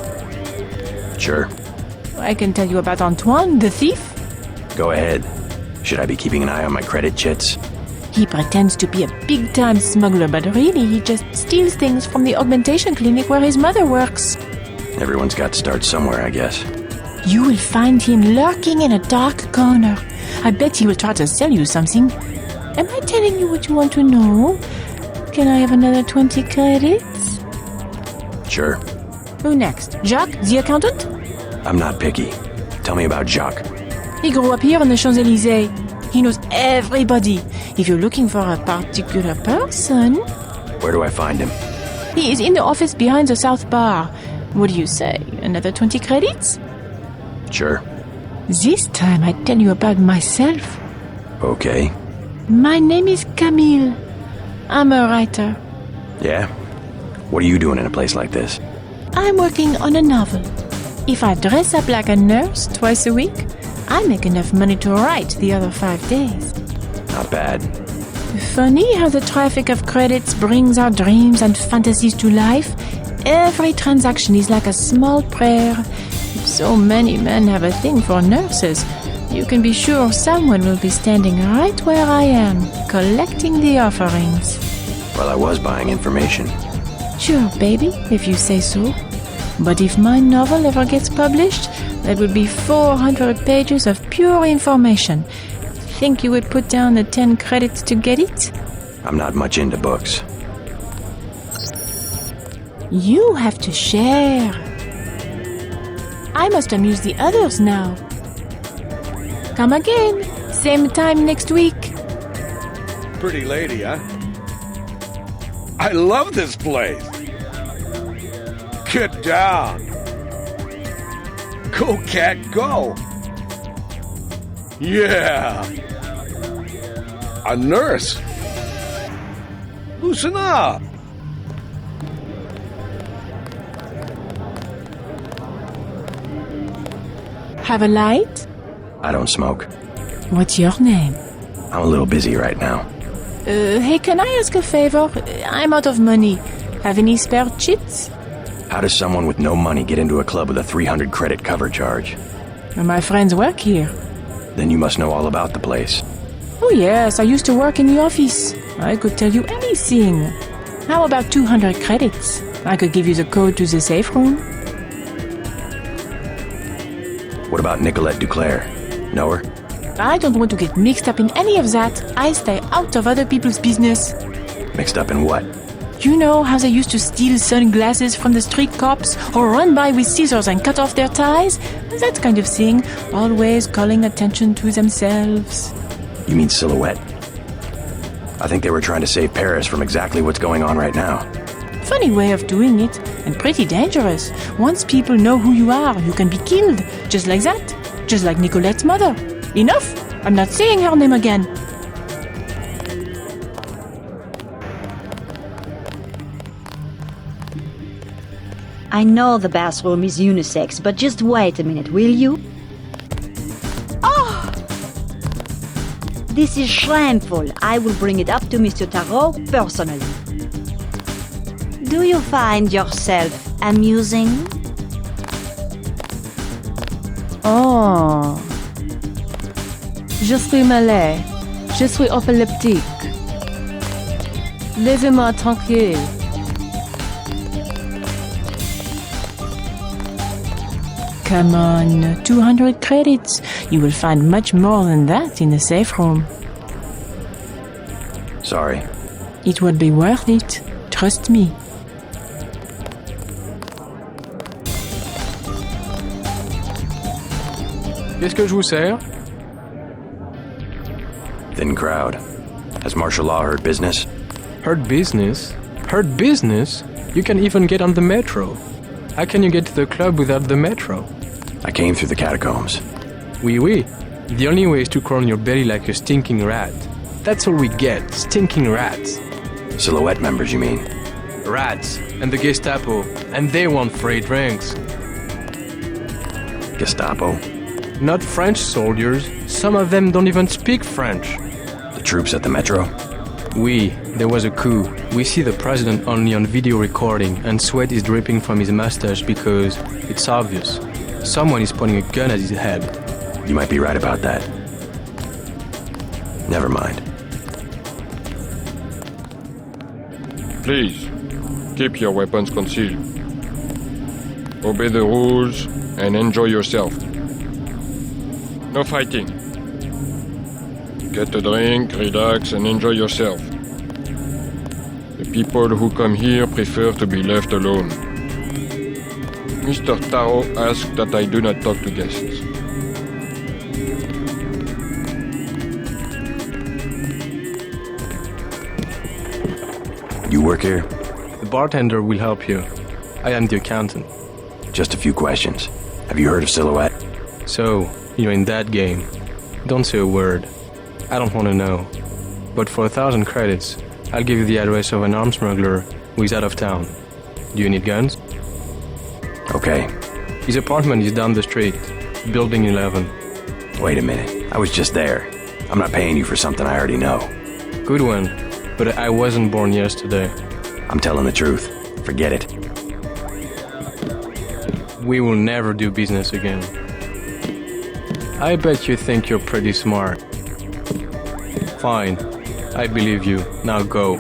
Speaker 3: Sure.
Speaker 13: I can tell you about Antoine, the thief.
Speaker 3: Go ahead. Should I be keeping an eye on my credit chits?
Speaker 13: He pretends to be a big-time smuggler, but really he just steals things from the Augmentation clinic where his mother works.
Speaker 3: Everyone's got to start somewhere, I guess.
Speaker 13: You will find him lurking in a dark corner. I bet he will try to sell you something. Am I telling you what you want to know? Can I have another 20 credits?
Speaker 3: Sure.
Speaker 13: Who next? Jacques, the accountant?
Speaker 3: I'm not picky. Tell me about Jacques.
Speaker 13: He grew up here on the Champs-Élysées. He knows everybody. If you're looking for a particular person...
Speaker 3: Where do I find him?
Speaker 13: He is in the office behind the South Bar. What do you say? Another 20 credits?
Speaker 3: Sure.
Speaker 13: This time I tell you about myself.
Speaker 3: Okay.
Speaker 13: My name is Camille. I'm a writer.
Speaker 3: Yeah? What are you doing in a place like this?
Speaker 13: I'm working on a novel. If I dress up like a nurse twice a week, I make enough money to write the other 5 days.
Speaker 3: Not bad.
Speaker 13: Funny how the traffic of credits brings our dreams and fantasies to life. Every transaction is like a small prayer. If so many men have a thing for nurses, you can be sure someone will be standing right where I am, collecting the offerings.
Speaker 3: Well, I was buying information.
Speaker 13: Sure, baby, if you say so. But if my novel ever gets published, that would be 400 pages of pure information. Think you would put down the 10 credits to get it?
Speaker 3: I'm not much into books.
Speaker 13: You have to share. I must amuse the others now. Come again, same time next week.
Speaker 17: Pretty lady, huh? I love this place. Get down. Go, cat, go. Yeah! A nurse! Loosen up!
Speaker 13: Have a light?
Speaker 3: I don't smoke.
Speaker 13: What's your name?
Speaker 3: I'm a little busy right now.
Speaker 13: Hey, can I ask a favor? I'm out of money. Have any spare chits?
Speaker 3: How does someone with no money get into a club with a 300 credit cover charge?
Speaker 13: My friends work here.
Speaker 3: Then you must know all about the place.
Speaker 13: Oh yes, I used to work in the office. I could tell you anything. How about 200 credits? I could give you the code to the safe room.
Speaker 3: What about Nicolette DuClare? Know her?
Speaker 13: I don't want to get mixed up in any of that. I stay out of other people's business.
Speaker 3: Mixed up in what?
Speaker 13: You know how they used to steal sunglasses from the street cops or run by with scissors and cut off their ties? That kind of thing, always calling attention to themselves.
Speaker 3: You mean Silhouette? I think they were trying to save Paris from exactly what's going on right now.
Speaker 13: Funny way of doing it, and pretty dangerous. Once people know who you are, you can be killed. Just like that. Just like Nicolette's mother. Enough! I'm not saying her name again.
Speaker 8: I know the bathroom is unisex, but just wait a minute, will you? Oh! This is shameful. I will bring it up to Mr. Tarot personally. Do you find yourself amusing?
Speaker 2: Oh. Je suis malade. Je suis épileptique. Laissez-moi tranquille.
Speaker 13: Come on, 200 credits. You will find much more than that in the safe room.
Speaker 3: Sorry.
Speaker 13: It would be worth it. Trust me.
Speaker 10: Qu'est-ce que je vous sers?
Speaker 3: Thin crowd. Has martial law heard business?
Speaker 10: Heard business? Heard business? You can even get on the metro. How can you get to the club without the metro?
Speaker 3: I came through the catacombs.
Speaker 10: Oui, oui. The only way is to crawl on your belly like a stinking rat. That's all we get, stinking rats.
Speaker 3: Silhouette members, you mean?
Speaker 10: Rats, and the Gestapo, and they want free drinks.
Speaker 3: Gestapo?
Speaker 10: Not French soldiers. Some of them don't even speak French.
Speaker 3: The troops at the metro?
Speaker 10: Oui, there was a coup. We see the president only on video recording, and sweat is dripping from his mustache because it's obvious. Someone is pointing a gun at his head.
Speaker 3: You might be right about that. Never mind.
Speaker 9: Please, keep your weapons concealed. Obey the rules and enjoy yourself. No fighting. Get a drink, relax, and enjoy yourself. The people who come here prefer to be left alone. Mr. Taro asked that I do not talk to guests.
Speaker 3: You work here?
Speaker 10: The bartender will help you. I am the accountant.
Speaker 3: Just a few questions. Have you heard of Silhouette?
Speaker 10: So, you're in that game. Don't say a word. I don't want to know. But for 1,000 credits, I'll give you the address of an arms smuggler who is out of town. Do you need guns?
Speaker 3: Okay.
Speaker 10: His apartment is down the street, building 11.
Speaker 3: Wait a minute. I was just there. I'm not paying you for something I already know.
Speaker 10: Good one. But I wasn't born yesterday.
Speaker 3: I'm telling the truth. Forget it.
Speaker 10: We will never do business again. I bet you think you're pretty smart. Fine. I believe you. Now go.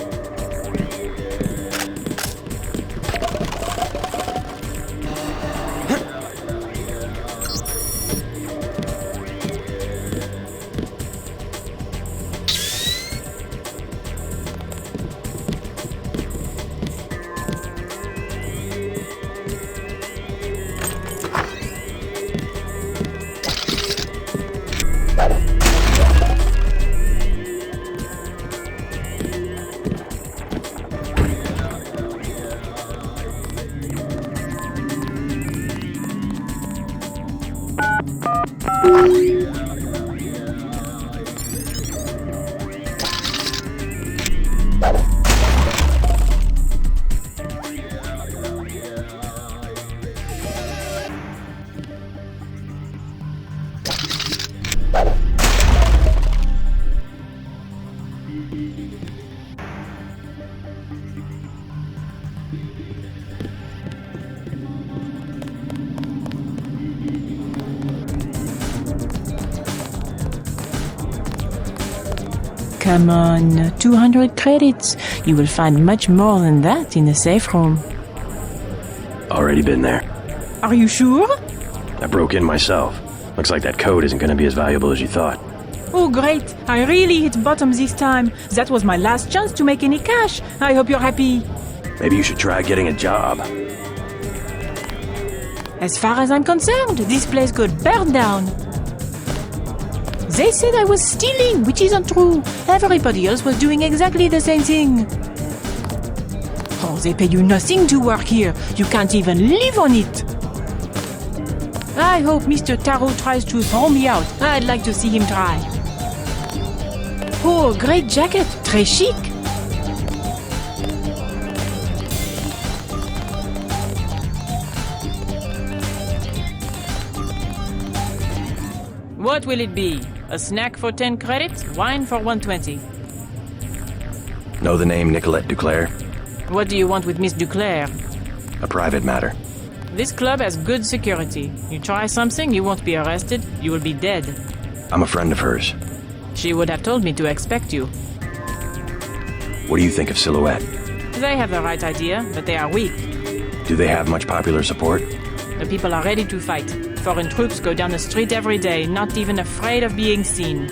Speaker 13: Come on, 200 credits. You will find much more than that in the safe room.
Speaker 3: Already been there.
Speaker 13: Are you sure?
Speaker 3: I broke in myself. Looks like that code isn't going to be as valuable as you thought.
Speaker 13: Oh, great. I really hit bottom this time. That was my last chance to make any cash. I hope you're happy.
Speaker 3: Maybe you should try getting a job.
Speaker 13: As far as I'm concerned, this place could burn down. They said I was stealing, which isn't true. Everybody else was doing exactly the same thing. Oh, they pay you nothing to work here. You can't even live on it. I hope Mr. Taro tries to throw me out. I'd like to see him try. Oh, great jacket. Très chic. What will it be? A snack for 10 credits, wine for 120.
Speaker 3: Know the name Nicolette DuClare?
Speaker 13: What do you want with Miss DuClare?
Speaker 3: A private matter.
Speaker 13: This club has good security. You try something, you won't be arrested, you will be dead.
Speaker 3: I'm a friend of hers.
Speaker 13: She would have told me to expect you.
Speaker 3: What do you think of Silhouette?
Speaker 13: They have the right idea, but they are weak.
Speaker 3: Do they have much popular support?
Speaker 13: The people are ready to fight. Foreign troops go down the street every day, not even afraid of being seen.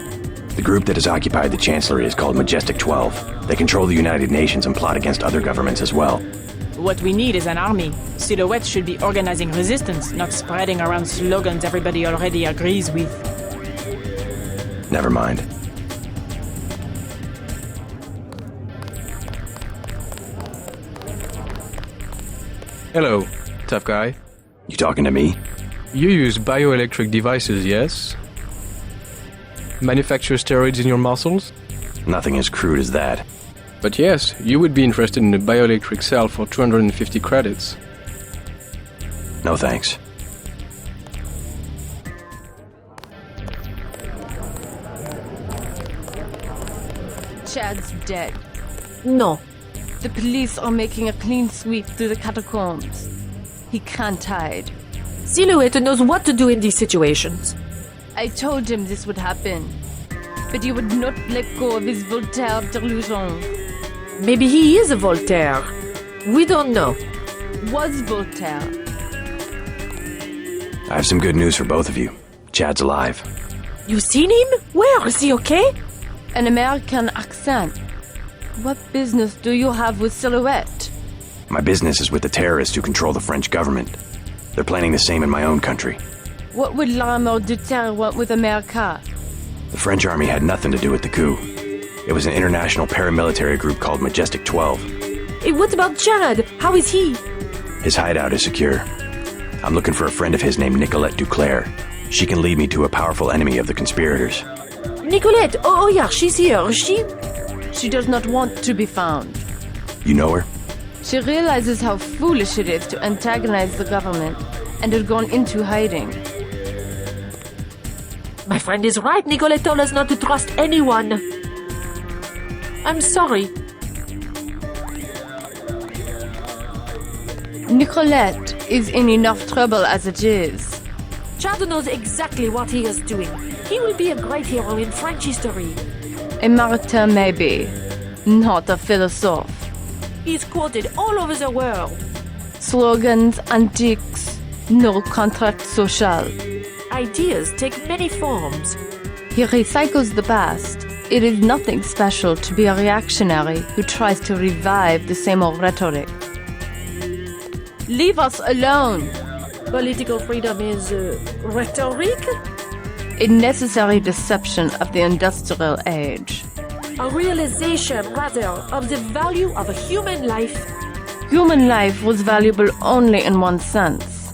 Speaker 3: The group that has occupied the Chancellery is called Majestic 12. They control the United Nations and plot against other governments as well.
Speaker 13: What we need is an army. Silhouette should be organizing resistance, not spreading around slogans everybody already agrees with.
Speaker 3: Never mind.
Speaker 10: Hello, tough guy.
Speaker 3: You talking to me?
Speaker 10: You use bioelectric devices, yes? Manufacture steroids in your muscles?
Speaker 3: Nothing as crude as that.
Speaker 10: But yes, you would be interested in a bioelectric cell for 250 credits.
Speaker 3: No thanks.
Speaker 2: Chad's dead. No. The police are making a clean sweep through the catacombs. He can't hide. Silhouette knows what to do in these situations. I told him this would happen, but he would not let go of his Voltaire delusion. Maybe he is a Voltaire. We don't know. Was Voltaire.
Speaker 3: I have some good news for both of you. Chad's alive.
Speaker 2: You seen him? Where? Is he okay? An American accent. What business do you have with Silhouette?
Speaker 3: My business is with the terrorists who control the French government. They're planning the same in my own country.
Speaker 2: What would l'armée de terre want with America?
Speaker 3: The French army had nothing to do with the coup. It was an international paramilitary group called Majestic 12.
Speaker 2: Hey, what about Chad? How is he?
Speaker 3: His hideout is secure. I'm looking for a friend of his named Nicolette DuClare. She can lead me to a powerful enemy of the conspirators.
Speaker 2: Nicolette! Oh yeah, she's here. She does not want to be found.
Speaker 3: You know her?
Speaker 2: She realizes how foolish it is to antagonize the government and has gone into hiding. My friend is right. Nicolette told us not to trust anyone. I'm sorry. Nicolette is in enough trouble as it is. Chad knows exactly what he is doing. He will be a great hero in French history. A martyr maybe, not a philosophe. He's quoted all over the world. Slogans, antiques, no contract social. Ideas take many forms. He recycles the past. It is nothing special to be a reactionary who tries to revive the same old rhetoric. Leave us alone. Political freedom is rhetoric? A necessary deception of the industrial age. A realization, rather, of the value of a human life. Human life was valuable only in one sense.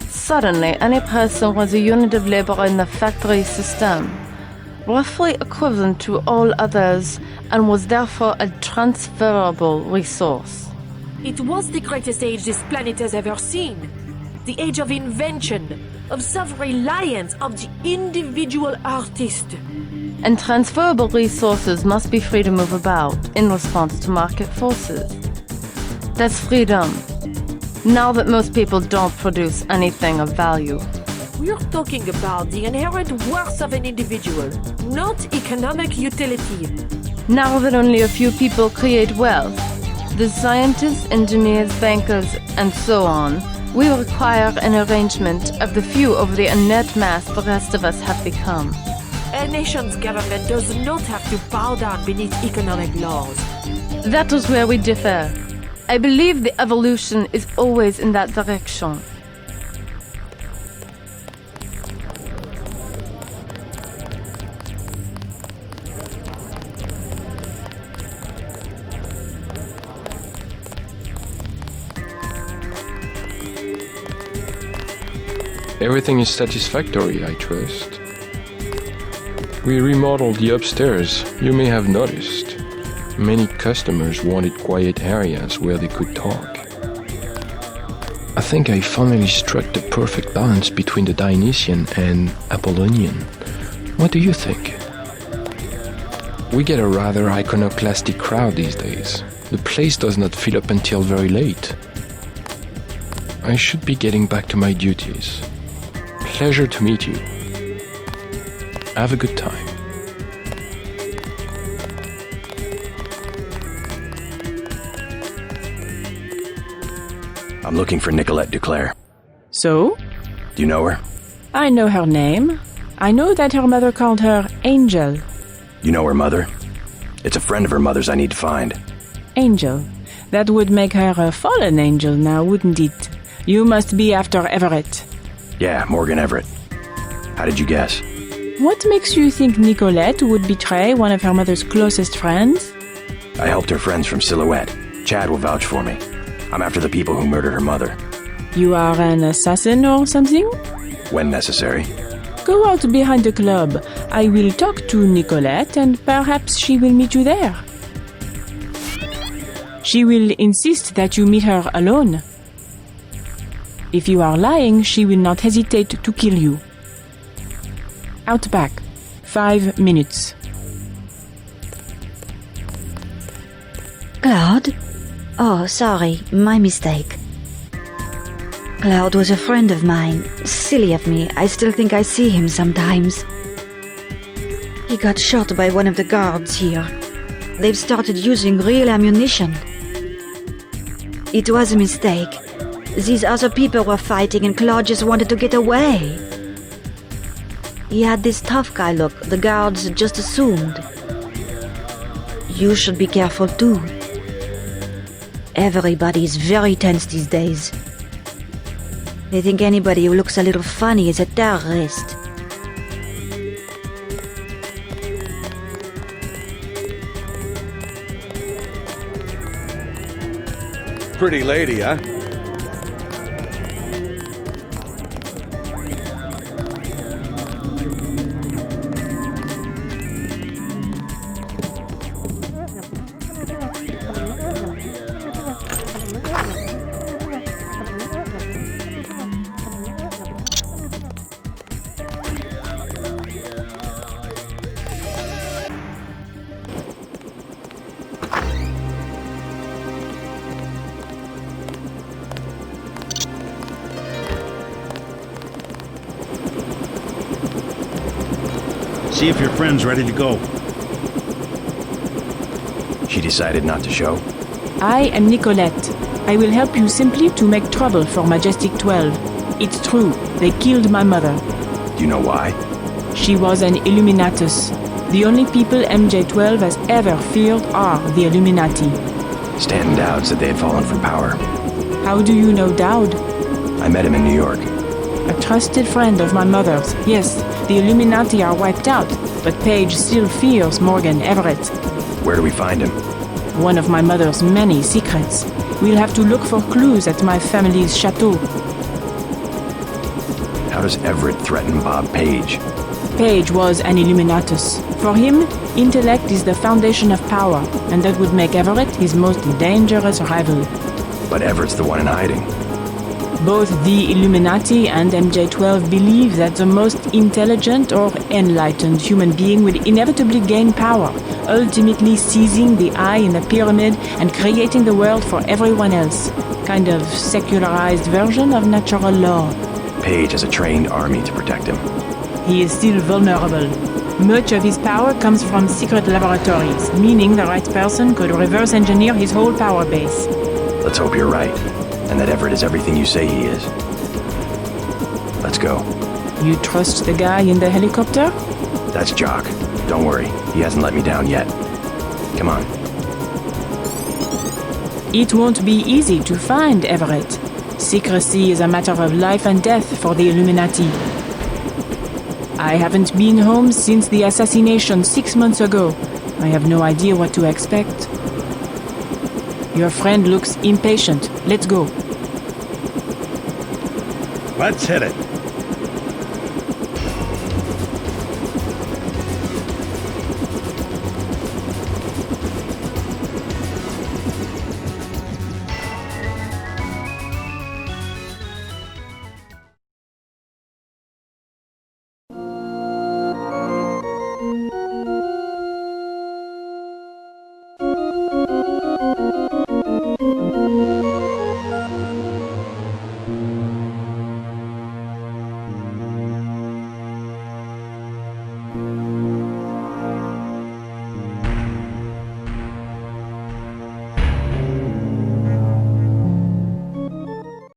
Speaker 2: Suddenly, any person was a unit of labor in the factory system, roughly equivalent to all others, and was therefore a transferable resource. It was the greatest age this planet has ever seen. The age of invention, of self-reliance, of the individual artist. And transferable resources must be free to move about in response to market forces. That's freedom. Now that most people don't produce anything of value.
Speaker 18: We're talking about the inherent worth of an individual, not economic utility.
Speaker 2: Now that only a few people create wealth, the scientists, engineers, bankers, and so on, we require an arrangement of the few over the inert mass the rest of us have become.
Speaker 18: A nation's government does not have to bow down beneath economic laws.
Speaker 2: That is where we differ. I believe the evolution is always in that direction.
Speaker 9: Everything is satisfactory, I trust. We remodeled the upstairs, you may have noticed. Many customers wanted quiet areas where they could talk. I think I finally struck the perfect balance between the Dionysian and Apollonian. What do you think? We get a rather iconoclastic crowd these days. The place does not fill up until very late. I should be getting back to my duties. Pleasure to meet you. Have a good time.
Speaker 3: I'm looking for Nicolette DuClare.
Speaker 13: So?
Speaker 3: Do you know her?
Speaker 13: I know her name. I know that her mother called her Angel.
Speaker 3: You know her mother? It's a friend of her mother's I need to find.
Speaker 13: Angel. That would make her a fallen angel now, wouldn't it? You must be after Everett.
Speaker 3: Yeah, Morgan Everett. How did you guess?
Speaker 13: What makes you think Nicolette would betray one of her mother's closest friends?
Speaker 3: I helped her friends from Silhouette. Chad will vouch for me. I'm after the people who murdered her mother.
Speaker 13: You are an assassin or something?
Speaker 3: When necessary.
Speaker 13: Go out behind the club. I will talk to Nicolette and perhaps she will meet you there. She will insist that you meet her alone. If you are lying, she will not hesitate to kill you. Out back. 5 minutes.
Speaker 8: Claude? Oh, sorry, my mistake. Claude was a friend of mine. Silly of me, I still think I see him sometimes. He got shot by one of the guards here. They've started using real ammunition. It was a mistake. These other people were fighting and Claude just wanted to get away. He had this tough guy look, the guards just assumed. You should be careful too. Everybody is very tense these days. They think anybody who looks a little funny is a terrorist.
Speaker 17: Pretty lady, huh?
Speaker 1: See if your friend's ready to go.
Speaker 3: She decided not to show?
Speaker 13: I am Nicolette. I will help you simply to make trouble for Majestic 12. It's true, they killed my mother.
Speaker 3: Do you know why?
Speaker 13: She was an Illuminatus. The only people MJ12 has ever feared are the Illuminati.
Speaker 3: Stanton Dowd said they had fallen from power.
Speaker 13: How do you know Dowd?
Speaker 3: I met him in New York.
Speaker 13: A trusted friend of my mother's. Yes, the Illuminati are wiped out, but Paige still fears Morgan Everett.
Speaker 3: Where do we find him?
Speaker 13: One of my mother's many secrets. We'll have to look for clues at my family's chateau.
Speaker 3: How does Everett threaten Bob Page?
Speaker 13: Page was an Illuminatus. For him, intellect is the foundation of power, and that would make Everett his most dangerous rival.
Speaker 3: But Everett's the one in hiding.
Speaker 13: Both the Illuminati and MJ12 believe that the most intelligent or enlightened human being will inevitably gain power, ultimately seizing the eye in the pyramid and creating the world for everyone else. Kind of secularized version of natural law.
Speaker 3: Page has a trained army to protect him.
Speaker 13: He is still vulnerable. Much of his power comes from secret laboratories, meaning the right person could reverse engineer his whole power base.
Speaker 3: Let's hope you're right, and that Everett is everything you say he is. Let's go.
Speaker 13: You trust the guy in the helicopter?
Speaker 3: That's Jock. Don't worry, he hasn't let me down yet. Come on.
Speaker 13: It won't be easy to find Everett. Secrecy is a matter of life and death for the Illuminati. I haven't been home since the assassination 6 months ago. I have no idea what to expect. Your friend looks impatient. Let's go.
Speaker 17: Let's hit it.